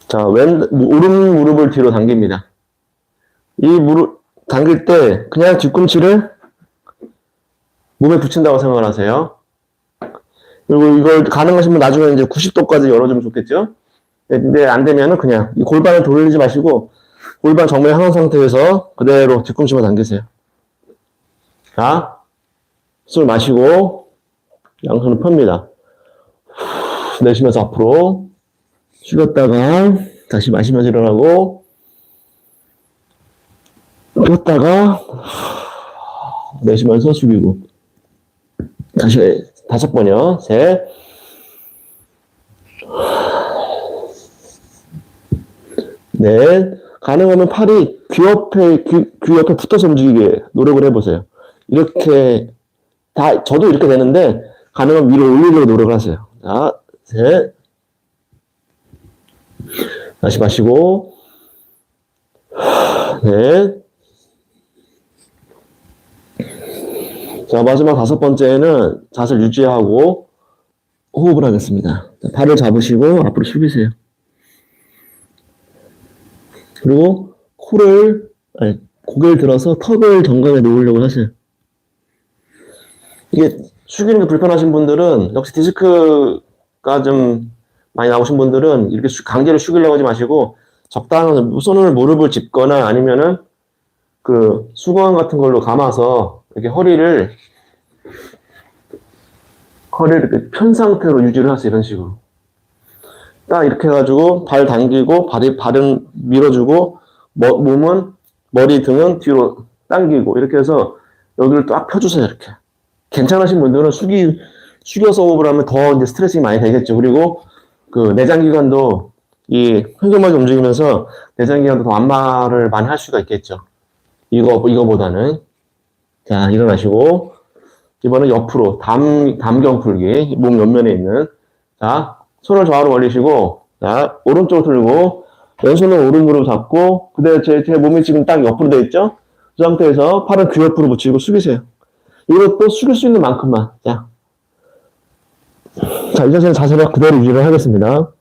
자, 오른 무릎을 뒤로 당깁니다. 이 무릎 당길 때 그냥 뒤꿈치를 몸에 붙인다고 생각을 하세요. 그리고 이걸 가능하시면 나중에 이제 90도까지 열어주면 좋겠죠? 근데 안 되면은 그냥 이 골반을 돌리지 마시고 골반 정면에 향한 상태에서 그대로 뒤꿈치만 당기세요. 자, 숨을 마시고 양손을 펴니다. 내쉬면서 앞으로 쉬었다가 다시 마시면서 일어나고 쉬었다가 내쉬면서 숙이고 다시 5번이요. 셋, 넷. 가능하면 팔이 귀 옆에 붙어서 움직이게 노력을 해보세요. 이렇게, 저도 이렇게 되는데, 가능하면 위로 올리려고 노력을 하세요. 자, 셋. 다시 마시고, 넷. 자, 마지막 5번째는 자세를 유지하고 호흡을 하겠습니다. 자, 발을 잡으시고 앞으로 숙이세요. 그리고 고개를 들어서 턱을 정강에 놓으려고 하세요. 이게 숙이는 게 불편하신 분들은, 역시 디스크가 좀 많이 나오신 분들은 이렇게 강제로 숙이려고 하지 마시고, 적당한 손을 무릎을 짚거나 아니면은 그 수건 같은 걸로 감아서 이렇게 허리를 이렇게 편 상태로 유지를 하세요. 이런 식으로. 딱 이렇게 해가지고 발 당기고 발은 밀어주고 몸은 머리 등은 뒤로 당기고 이렇게 해서 여기를 딱 펴주세요. 이렇게. 괜찮으신 분들은 숙여서 호흡을 하면 더 이제 스트레칭이 많이 되겠죠. 그리고 그 내장기관도 이 횡격막이 움직이면서 내장기관도 더 안마를 많이 할 수가 있겠죠. 이거보다는. 자, 일어나시고 이번엔 옆으로 담경 풀기, 몸 옆면에 있는. 자, 손을 좌우로 벌리시고, 자, 오른쪽으로 들고, 왼손은 오른 무릎 잡고, 그대로 제 몸이 지금 딱 옆으로 되어 있죠? 그 상태에서 팔은 귀 옆으로 붙이고 숙이세요. 이것도 숙일 수 있는 만큼만. 자, 이 자세를 그대로 유지를 하겠습니다.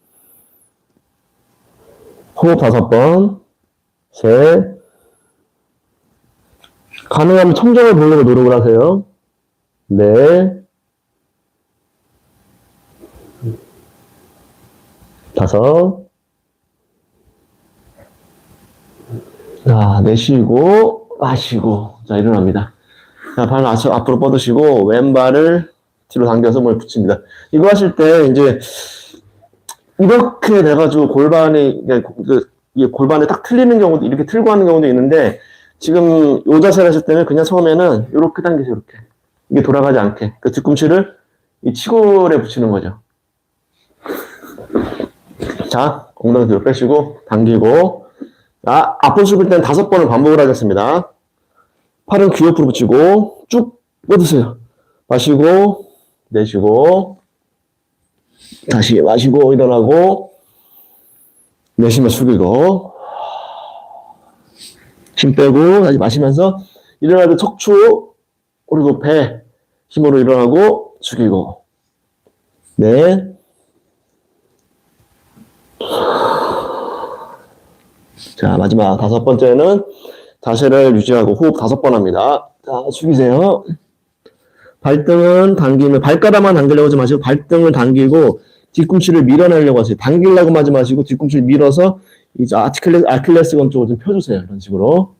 호흡 5번, 셋, 가능하면 천정을 보려고 노력을 하세요. 넷, 5, 자, 내쉬고, 마시고, 자, 일어납니다. 자, 발 앞으로 뻗으시고, 왼발을 뒤로 당겨서 몸에 붙입니다. 이거 하실 때, 이제, 이렇게 돼가지고 골반이 딱 틀리는 경우도, 이렇게 틀고 하는 경우도 있는데, 지금 요 자세를 하실 때는 그냥 처음에는 이렇게 당기세요, 이렇게. 이게 돌아가지 않게. 그 뒤꿈치를 이 치골에 붙이는 거죠. 자, 엉덩이 뒤로 빼시고, 당기고, 자, 앞으로 숙일 때는 5번을 반복을 하겠습니다. 팔은 귀 옆으로 붙이고, 쭉 뻗으세요. 마시고, 내쉬고, 다시 마시고, 일어나고, 내쉬며 숙이고, 힘 빼고, 다시 마시면서, 일어날 때 척추, 그리고 배, 힘으로 일어나고, 숙이고, 네. 자, 마지막 5번째는 자세를 유지하고 호흡 5번 합니다. 자, 숙이세요. 발등은 당기면, 발가락만 당기려고 하지 마시고, 발등을 당기고, 뒤꿈치를 밀어내려고 하세요. 당기려고 하지 마시고, 뒤꿈치를 밀어서, 이제 아킬레스건 쪽을 좀 펴주세요. 이런 식으로.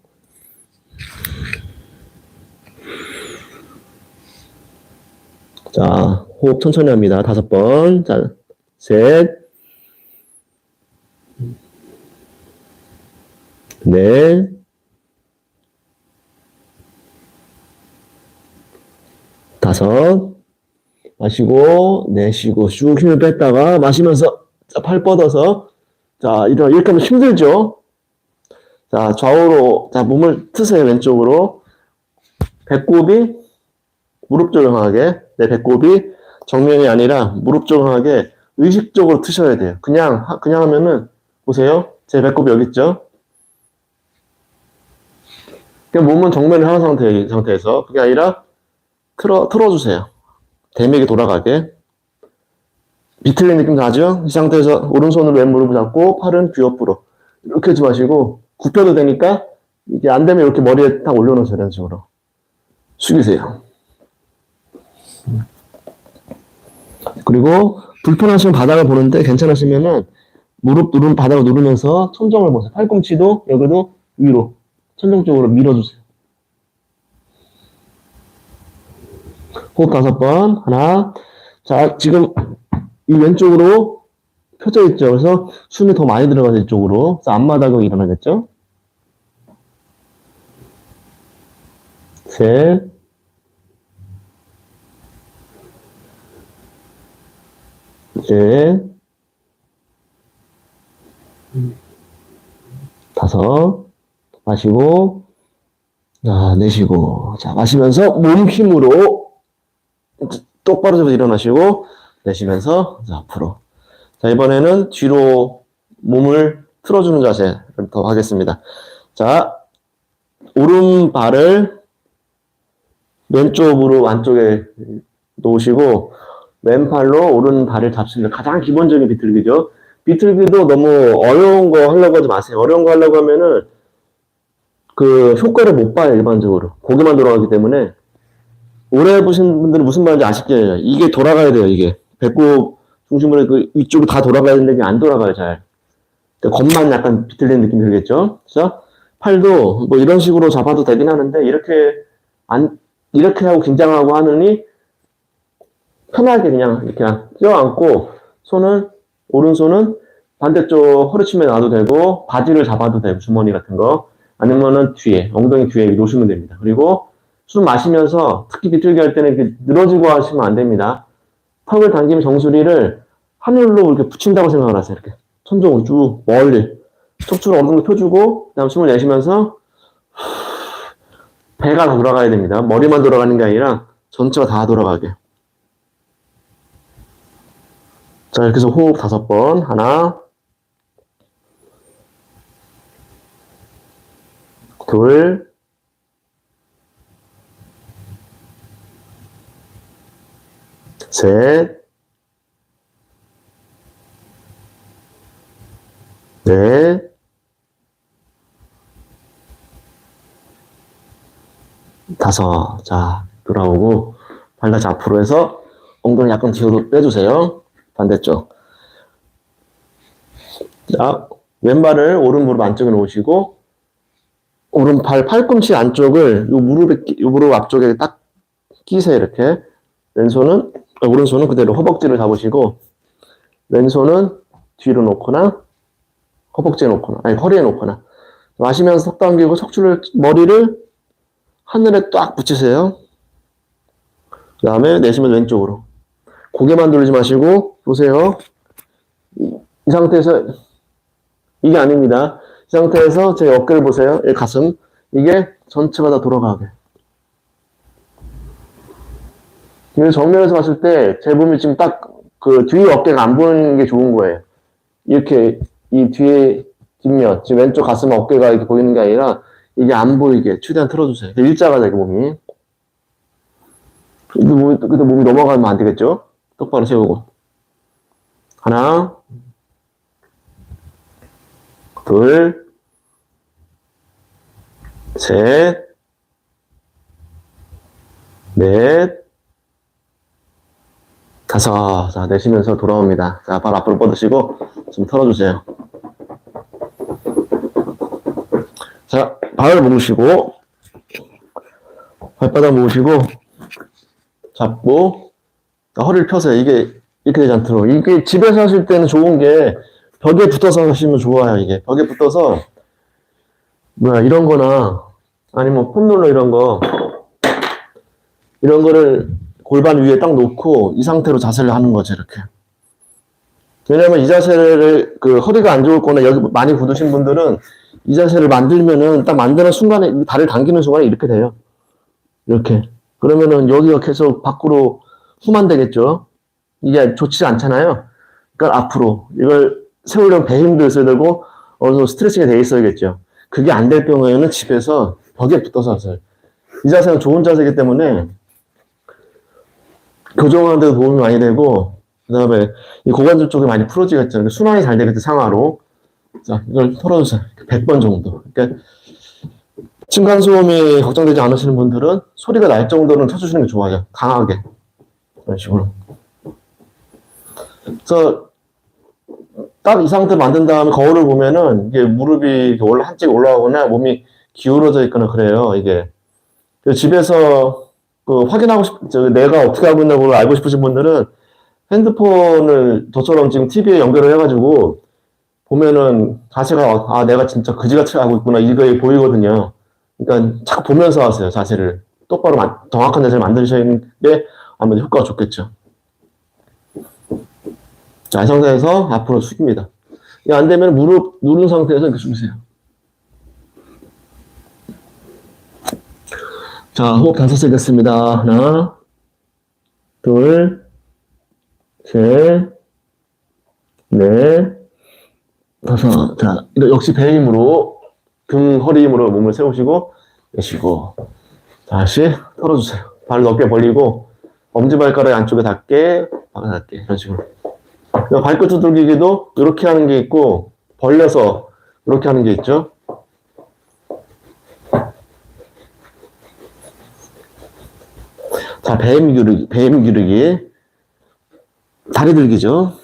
자, 호흡 천천히 합니다. 5번. 자, 셋, 넷, 5, 마시고, 내쉬고, 쭉 힘을 뺐다가, 마시면서, 자, 팔 뻗어서, 자, 이렇게 하면 힘들죠? 자, 좌우로, 자, 몸을 트세요, 왼쪽으로. 배꼽이 무릎 쪽을 향하게, 내 배꼽이 정면이 아니라 무릎 쪽을 향하게 의식적으로 트셔야 돼요. 그냥 하면은, 보세요. 제 배꼽이 여기 있죠? 그냥 몸은 정면을 향한 상태에서, 그게 아니라, 틀어주세요. 대맥이 돌아가게. 비틀린 느낌 나죠? 이 상태에서 오른손으로 왼무릎을 잡고 팔은 귀 옆으로 이렇게 하지 마시고 굽혀도 되니까 이게 안 되면 이렇게 머리에 딱 올려놓으세요. 이런 식으로 숙이세요. 그리고 불편하시면 바닥을 보는데 괜찮으시면은 바닥을 누르면서 천정을 보세요. 팔꿈치도 여기도 위로 천정 쪽으로 밀어주세요. 호흡 5번. 하나. 자, 지금 이 왼쪽으로 펴져 있죠. 그래서 숨이 더 많이 들어가서 이쪽으로. 그래서 앞마당이 일어나겠죠. 셋, 넷, 5, 마시고, 자, 내쉬고. 자, 마시면서 몸 힘으로 똑바로 잡아 일어나시고, 내쉬면서, 자, 앞으로. 자, 이번에는 뒤로 몸을 틀어주는 자세를 더 하겠습니다. 자, 오른발을 왼쪽으로 안쪽에 놓으시고, 왼팔로 오른발을 잡습니다. 가장 기본적인 비틀기죠. 비틀기도 너무 어려운 거 하려고 하지 마세요. 어려운 거 하려고 하면은 그 효과를 못 봐요, 일반적으로. 고개만 돌아가기 때문에. 오래 해보신 분들은 무슨 말인지 아시겠죠? 이게 돌아가야 돼요, 이게. 배꼽 중심으로 그 위쪽으로 다 돌아가야 되는데 이게 안 돌아가요, 잘. 겉만 약간 비틀리는 느낌 들겠죠? 그래서 팔도 뭐 이런 식으로 잡아도 되긴 하는데 이렇게 하고 긴장하고 하느니 편하게 그냥 이렇게 껴안고 오른손은 반대쪽 허리춤에 놔도 되고 바지를 잡아도 되고 주머니 같은 거 아니면은 뒤에 엉덩이 뒤에 놓으시면 됩니다. 그리고 숨 마시면서 특히 비틀기 할 때는 이렇게 늘어지고 하시면 안 됩니다. 턱을 당기면 정수리를 하늘로 이렇게 붙인다고 생각을 하세요. 이렇게 천정으로 쭉 멀리 척추를 어느 정도 펴주고 그다음 숨을 내쉬면서 배가 다 돌아가야 됩니다. 머리만 돌아가는 게 아니라 전체가 다 돌아가게. 자, 이렇게 해서 호흡 5번. 하나, 둘, 셋, 넷, 다섯. 자, 돌아오고 발다시 앞으로 해서 엉덩이 약간 뒤로 빼주세요. 반대쪽. 자, 왼발을 오른 무릎 안쪽에 놓으시고 오른발 팔꿈치 안쪽을 요 무릎 앞쪽에 딱 끼세요. 이렇게. 오른손은 그대로 허벅지를 잡으시고 왼손은 뒤로 놓거나 허벅지에 놓거나 아니 허리에 놓거나 마시면서 턱 당기고 머리를 하늘에 딱 붙이세요. 그 다음에 내쉬면 왼쪽으로. 고개만 돌리지 마시고 보세요. 이 상태에서 이게 아닙니다. 이 상태에서 제 어깨를 보세요. 이 가슴. 이게 전체가 다 돌아가게. 정면에서 봤을 때 제 몸이 지금 딱 그 뒤 어깨가 안 보이는 게 좋은 거예요. 이렇게 이 뒤에 뒷면, 지금 왼쪽 가슴 어깨가 이렇게 보이는 게 아니라 이게 안 보이게 최대한 틀어주세요. 일자가 되게 몸이. 근데 몸이 넘어가면 안 되겠죠? 똑바로 세우고. 하나, 둘, 셋, 넷, 다섯. 자, 내쉬면서 돌아옵니다. 자, 발 앞으로 뻗으시고 좀 털어주세요. 자, 발을 모으시고 발바닥 모으시고 잡고 허리를 펴세요. 이게 이렇게 되지 않도록. 이게 집에서 하실 때는 좋은 게 벽에 붙어서 하시면 좋아요. 이게 벽에 붙어서 이런 거나 아니면 폼롤러 이런 거를 골반 위에 딱 놓고 이 상태로 자세를 하는 거죠. 이렇게. 왜냐면 이 자세를 허리가 안 좋을 거나 여기 많이 굳으신 분들은 이 자세를 만들면은 딱 만드는 순간에 다리를 당기는 순간에 이렇게 돼요. 이렇게. 그러면은 여기가 계속 밖으로 후만되겠죠. 이게 좋지 않잖아요. 그러니까 앞으로 이걸 세우려면 배 힘도 있어야 되고 어느 정도 스트레칭이 돼 있어야겠죠. 그게 안 될 경우에는 집에서 벽에 붙어서 하세요. 이 자세는 좋은 자세이기 때문에 교정하는 데도 도움이 많이 되고 그 다음에 이 고관절 쪽이 많이 풀어지겠죠. 순환이 잘 되겠죠. 상하로. 자, 이걸 털어주세요. 100번 정도. 그러니까 층간소음이 걱정되지 않으시는 분들은 소리가 날 정도는 쳐주시는 게 좋아요. 강하게. 이런 식으로. 그래서 딱 이 상태 만든 다음에 거울을 보면은 이게 무릎이 한쪽에 올라가거나 몸이 기울어져 있거나 그래요. 이게. 집에서 확인하고 내가 어떻게 하고 있나 걸 알고 싶으신 분들은 핸드폰을 저처럼 지금 TV에 연결을 해가지고 보면은 자세가 내가 진짜 그지같이 하고 있구나 이거 보이거든요. 그러니까 자꾸 보면서 하세요. 자세를 똑바로 정확한 자세를 만드시는 게 아무래도 효과가 좋겠죠. 자, 이 상태에서 앞으로 숙입니다. 이게 안 되면 무릎 누른 상태에서 이렇게 숙이세요. 자, 호흡 5세 됐습니다. 하나, 둘, 셋, 넷, 다섯. 자, 역시 배 힘으로, 등, 허리 힘으로 몸을 세우시고, 내쉬고. 다시 털어주세요. 발 넓게 벌리고, 엄지발가락 안쪽에 닿게, 닿게, 이런 식으로. 발끝 두들기기도 이렇게 하는 게 있고, 벌려서 이렇게 하는 게 있죠. 자, 배임 기르기. 다리 들기죠.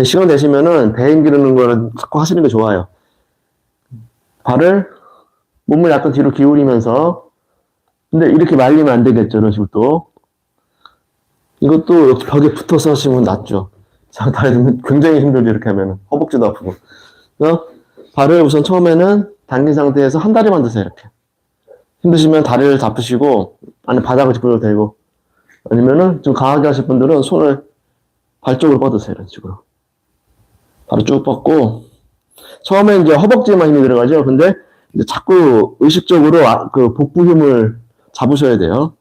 시간 되시면은 배임 기르는 거를 자꾸 하시는 게 좋아요. 몸을 약간 뒤로 기울이면서, 근데 이렇게 말리면 안 되겠죠. 이런 식으로 또. 이것도 벽에 붙어서 하시면 낫죠. 자, 다리 들면 굉장히 힘들죠. 이렇게 하면 허벅지도 아프고. 그래서 발을 우선 처음에는 당긴 상태에서 한 다리만 드세요. 이렇게. 힘드시면 다리를 잡으시고, 안에 바닥을 짚어도 되고, 아니면은 좀 강하게 하실 분들은 손을 발 쪽으로 뻗으세요. 이런 식으로. 바로 쭉 뻗고, 처음에 이제 허벅지에만 힘이 들어가죠. 근데 이제 자꾸 의식적으로 그 복부 힘을 잡으셔야 돼요.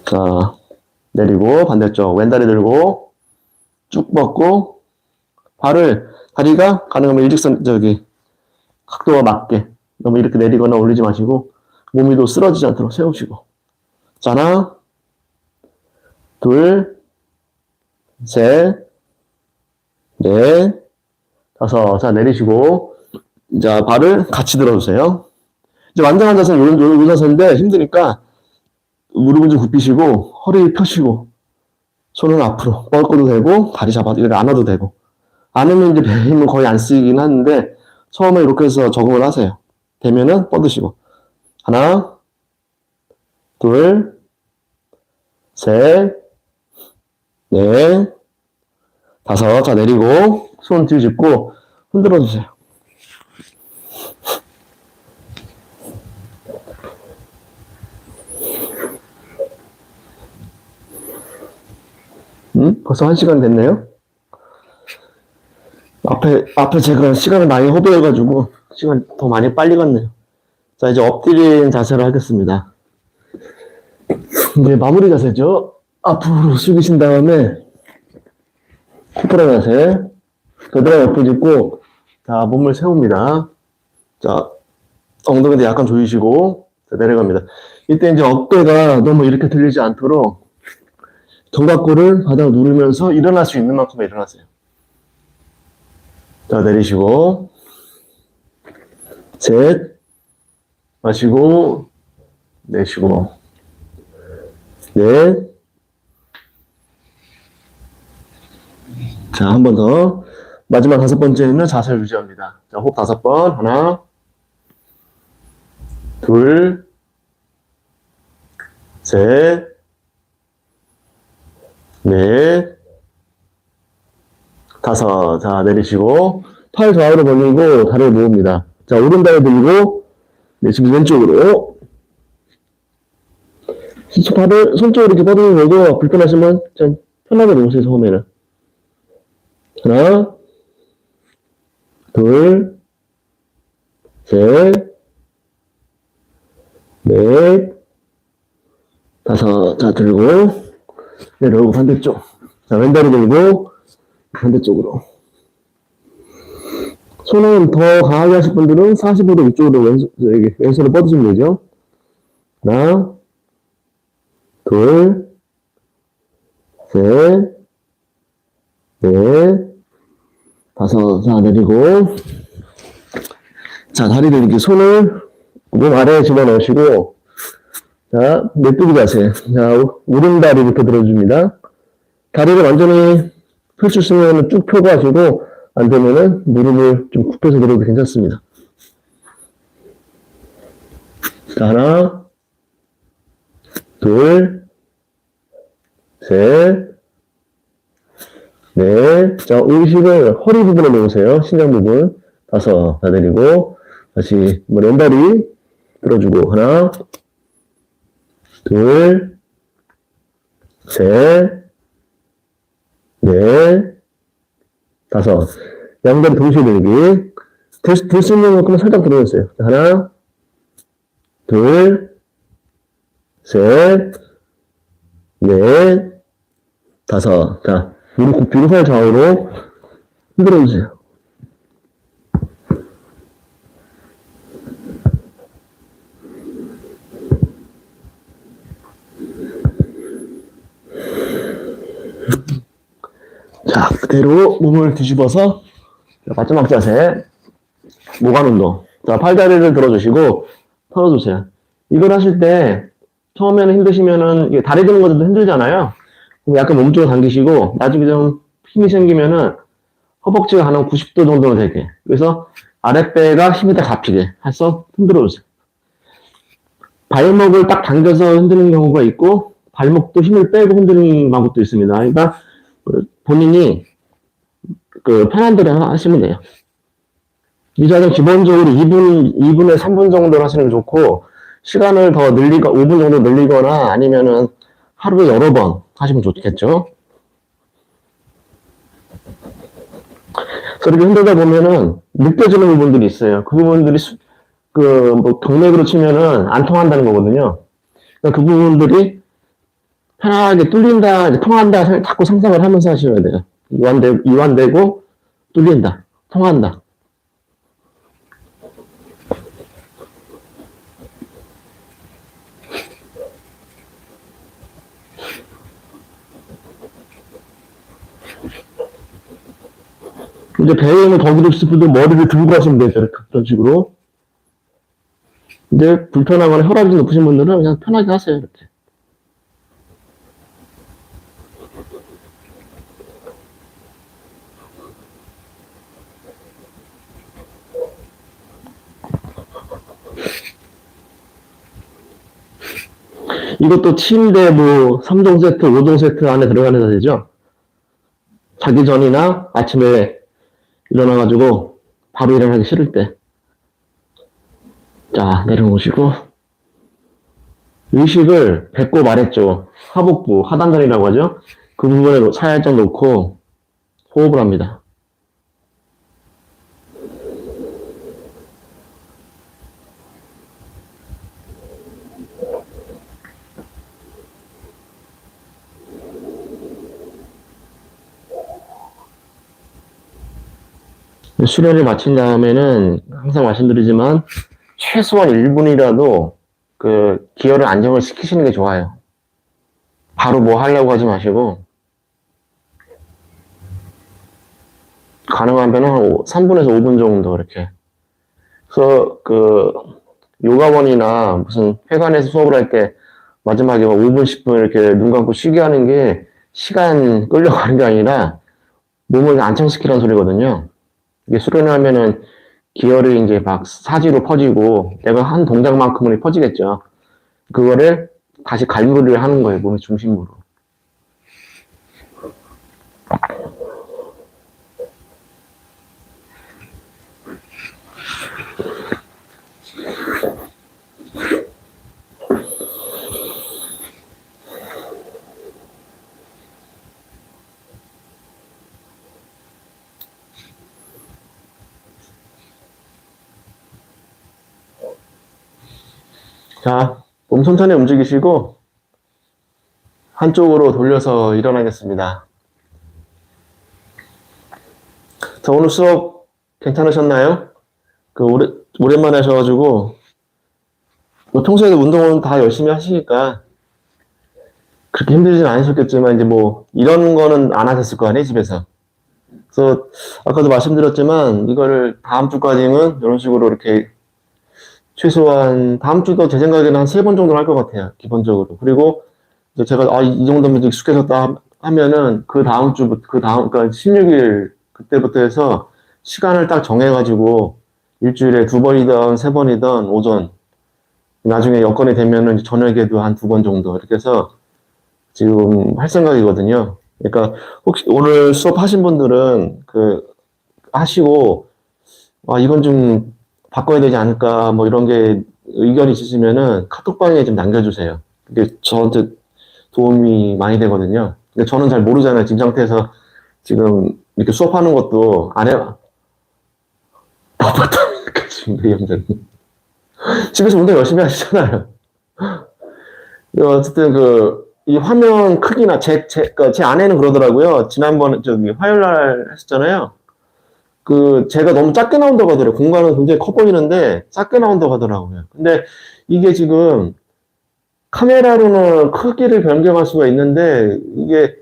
자, 내리고, 반대쪽, 왼다리 들고, 쭉 뻗고, 다리가 가능하면 일직선, 각도가 맞게, 너무 이렇게 내리거나 올리지 마시고, 몸이 또 쓰러지지 않도록 세우시고. 자, 하나, 둘, 셋, 넷, 다섯. 자, 내리시고, 자, 발을 같이 들어주세요. 이제 완전한 자세는 요 자세인데 힘드니까 무릎은 좀 굽히시고, 허리 펴시고, 손은 앞으로 뻗어도 되고, 다리 잡아도, 이렇게 안아도 되고. 안으면 이제 배 힘은 거의 안 쓰이긴 하는데, 처음에 이렇게 해서 적응을 하세요. 되면은 뻗으시고. 하나, 둘, 셋, 넷, 다섯. 자, 내리고, 손 뒤집고, 흔들어 주세요. 벌써 1시간 됐네요? 앞에 제가 시간을 많이 허비해가지고, 시간 더 많이 빨리 갔네요. 자, 이제 엎드린 자세를 하겠습니다. 이제 마무리 자세죠? 앞으로 숙이신 다음에, 코프라 자세. 그대로 옆을 짚고, 자, 몸을 세웁니다. 자, 엉덩이도 약간 조이시고, 자, 내려갑니다. 이때 이제 어깨가 너무 이렇게 들리지 않도록, 견갑골을 바닥을 누르면서 일어날 수 있는 만큼 일어나세요. 자, 내리시고, 셋, 마시고, 내쉬고, 넷, 자, 한 번 더. 마지막 5번째는 자세를 유지합니다. 자, 호흡 5번. 하나, 둘, 셋, 넷, 다섯. 자, 내리시고, 팔 좌우로 벌리고, 다리를 모읍니다. 자, 오른다리 들고, 내쉬면 왼쪽으로. 발을 손쪽으로 이렇게 뻗으면 되고, 불편하시면 좀 편하게 놓으세요, 처음에는. 하나, 둘, 셋, 넷, 다섯. 자, 들고, 내려오고 반대쪽. 자, 왼다리 들고, 반대쪽으로. 손은 더 강하게 하실 분들은 45도 위쪽으로 왼손을 뻗으시면 되죠. 하나, 둘, 셋, 넷, 다섯. 자, 내리고. 자, 다리를 이렇게 손을 몸 아래에 집어넣으시고, 자, 메뚜기 자세. 자, 오른다리부터 들어줍니다. 다리를 완전히 펼 수 있으면 쭉 펴고 하시고, 안 되면은 무릎을 좀 굽혀서 들어도 괜찮습니다. 자, 하나, 둘, 셋, 넷. 자, 의식을 허리 부분에 놓으세요. 신장 부분. 다섯. 다 내리고, 다시, 왼다리 들어주고, 하나, 둘, 셋, 넷, 다섯. 양다리 동시에 들기. 들 수 있는 만큼 살짝 들어주세요. 하나, 둘, 셋, 넷, 다섯. 자, 무릎 굽히고 살 좌우로 흔들어주세요. 자, 그대로 몸을 뒤집어서 마지막 자세, 모관 운동. 자, 팔다리를 들어주시고 털어주세요. 이걸 하실 때 처음에는 힘드시면은 이게 다리 드는 것도 힘들잖아요. 그럼 약간 몸쪽으로 당기시고 나중에 좀 힘이 생기면은 허벅지가 한 90도 정도는 되게. 그래서 아랫배가 힘이 다 잡히게 해서 흔들어주세요. 발목을 딱 당겨서 흔드는 경우가 있고 발목도 힘을 빼고 흔드는 방법도 있습니다. 그러니까 본인이 그 편한 대로 하시면 돼요. 이 자세는 기본적으로 2분에 3분 정도 하시는 게 좋고, 시간을 더 5분 정도 늘리거나 아니면은 하루에 여러 번 하시면 좋겠죠. 그래서 이렇게 흔들다 보면은 느껴지는 부분들이 있어요. 그 부분들이 뭐 동맥으로 치면은 안 통한다는 거거든요. 그러니까 그 부분들이 편하게 뚫린다, 통한다 자꾸 상상을 하면서 하셔야 돼요. 이완되고 뚫린다, 통한다. 이제 배에 힘을 더 기르고 싶은 분들 머리를 들고 가시면 되죠. 그런 식으로. 이제 불편하거나 혈압이 높으신 분들은 그냥 편하게 하세요. 이렇게. 이것도 침대 뭐 3종 세트, 5종 세트 안에 들어가는 자세죠. 자기 전이나 아침에 일어나가지고 바로 일어나기 싫을 때. 자, 내려놓으시고 의식을 배꼽 아래쪽, 하복부, 하단단이라고 하죠. 그 부분에 살짝 놓고 호흡을 합니다. 수련을 마친 다음에는 항상 말씀드리지만 최소한 1분이라도 그 기혈을 안정을 시키시는 게 좋아요. 바로 뭐 하려고 하지 마시고 가능하면 한 3분에서 5분 정도 이렇게. 그래서 그 요가원이나 무슨 회관에서 수업을 할 때 마지막에 5분, 10분 이렇게 눈 감고 쉬게 하는 게 시간 끌려가는 게 아니라 몸을 안정시키라는 소리거든요. 이게 수련을 하면은 기혈이 이제 막 사지로 퍼지고 내가 한 동작만큼은 퍼지겠죠. 그거를 다시 갈무리를 하는 거예요. 몸의 중심으로. 자, 몸 천천히 움직이시고 한쪽으로 돌려서 일어나겠습니다. 자, 오늘 수업 괜찮으셨나요? 오랜만에 하셔가지고 뭐 평소에도 운동은 다 열심히 하시니까 그렇게 힘들진 않으셨겠지만 이제 뭐 이런 거는 안 하셨을 거 아니에요, 집에서. 그래서 아까도 말씀드렸지만 이거를 다음 주까지는 이런 식으로 이렇게 최소한 다음 주도 제 생각에는 한 3번 정도는 할 것 같아요. 기본적으로. 그리고 이제 제가 이 정도면 익숙해졌다 하면은 그 다음 그러니까 16일 그때부터 해서 시간을 딱 정해가지고 일주일에 2번이든 3번이든 오전 나중에 여건이 되면은 저녁에도 한 2번 정도 이렇게 해서 지금 할 생각이거든요. 그러니까 혹시 오늘 수업하신 분들은 하시고 이건 좀 바꿔야 되지 않을까 뭐 이런 게 의견이 있으시면은 카톡방에 좀 남겨주세요. 그게 저한테 도움이 많이 되거든요. 근데 저는 잘 모르잖아요. 지금 상태에서 지금 이렇게 수업하는 것도 안 해. 바빴다니까 지금 내 형제는. 집에서 운동 열심히 하시잖아요. 어쨌든 이 화면 크기나 제 아내는 그러더라고요. 지난번에 저기 화요일 날 했었잖아요. 제가 너무 작게 나온다고 하더라고요. 공간은 굉장히 커 보이는데 작게 나온다고 하더라고요. 근데 이게 지금 카메라로는 크기를 변경할 수가 있는데 이게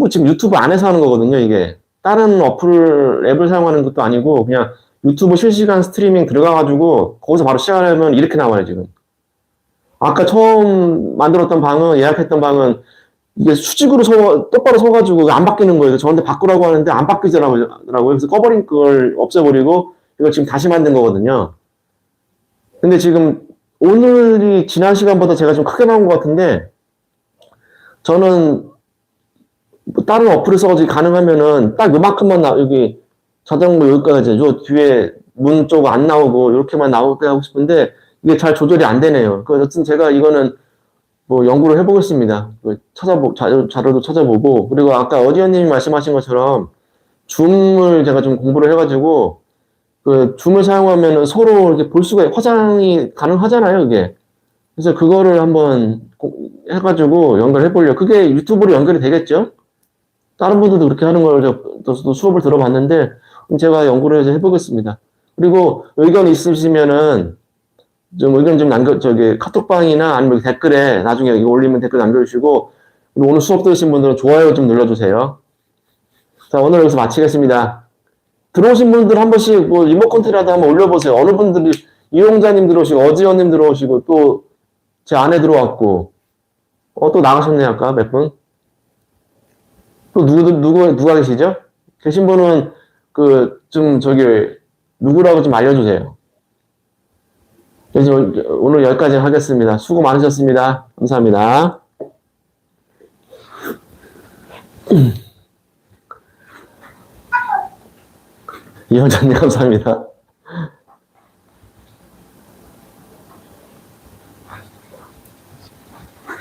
지금 유튜브 안에서 하는 거거든요, 이게. 다른 앱을 사용하는 것도 아니고 그냥 유튜브 실시간 스트리밍 들어가가지고 거기서 바로 시작하려면 이렇게 나와요, 지금. 아까 처음 만들었던 예약했던 방은 이게 수직으로 똑바로 서가지고 안 바뀌는 거예요. 저한테 바꾸라고 하는데 안 바뀌더라고요. 그래서 꺼버린 걸 없애버리고 이거 지금 다시 만든 거거든요. 근데 지금 오늘이 지난 시간보다 제가 좀 크게 나온 것 같은데 저는 뭐 다른 어플을 써가지고 가능하면은 딱 요만큼만 여기 자전거 여기까지 요 뒤에 문 쪽 안 나오고 이렇게만 나오게 하고 싶은데 이게 잘 조절이 안 되네요. 어쨌든 제가 이거는 뭐 연구를 해보겠습니다. 자료도 찾아보고 그리고 아까 어디언님이 말씀하신 것처럼 줌을 제가 좀 공부를 해가지고 줌을 사용하면은 서로 이렇게 볼 수가 화장이 가능하잖아요, 이게. 그래서 그거를 한번 해가지고 연결해 보려고. 그게 유튜브로 연결이 되겠죠? 다른 분들도 그렇게 하는 걸 저도 수업을 들어봤는데 제가 연구를 해서 해보겠습니다. 그리고 의견 있으시면은 좀 의견 좀 저기 카톡방이나 아니면 댓글에 나중에 이거 올리면 댓글 남겨주시고 오늘 수업 들으신 분들은 좋아요 좀 눌러주세요. 자, 오늘 여기서 마치겠습니다. 들어오신 분들 한 번씩 뭐 리모컨트라도 한번 올려보세요. 어느 분들이 이용자님 들어오시고 어지연님 들어오시고 또 제 아내 들어왔고 또 나가셨네요 아까 몇 분. 또 누가 계시죠? 계신 분은 좀 저기 누구라고 좀 알려주세요. 그래서 오늘 여기까지 하겠습니다. 수고 많으셨습니다. 감사합니다. 이현자님 감사합니다.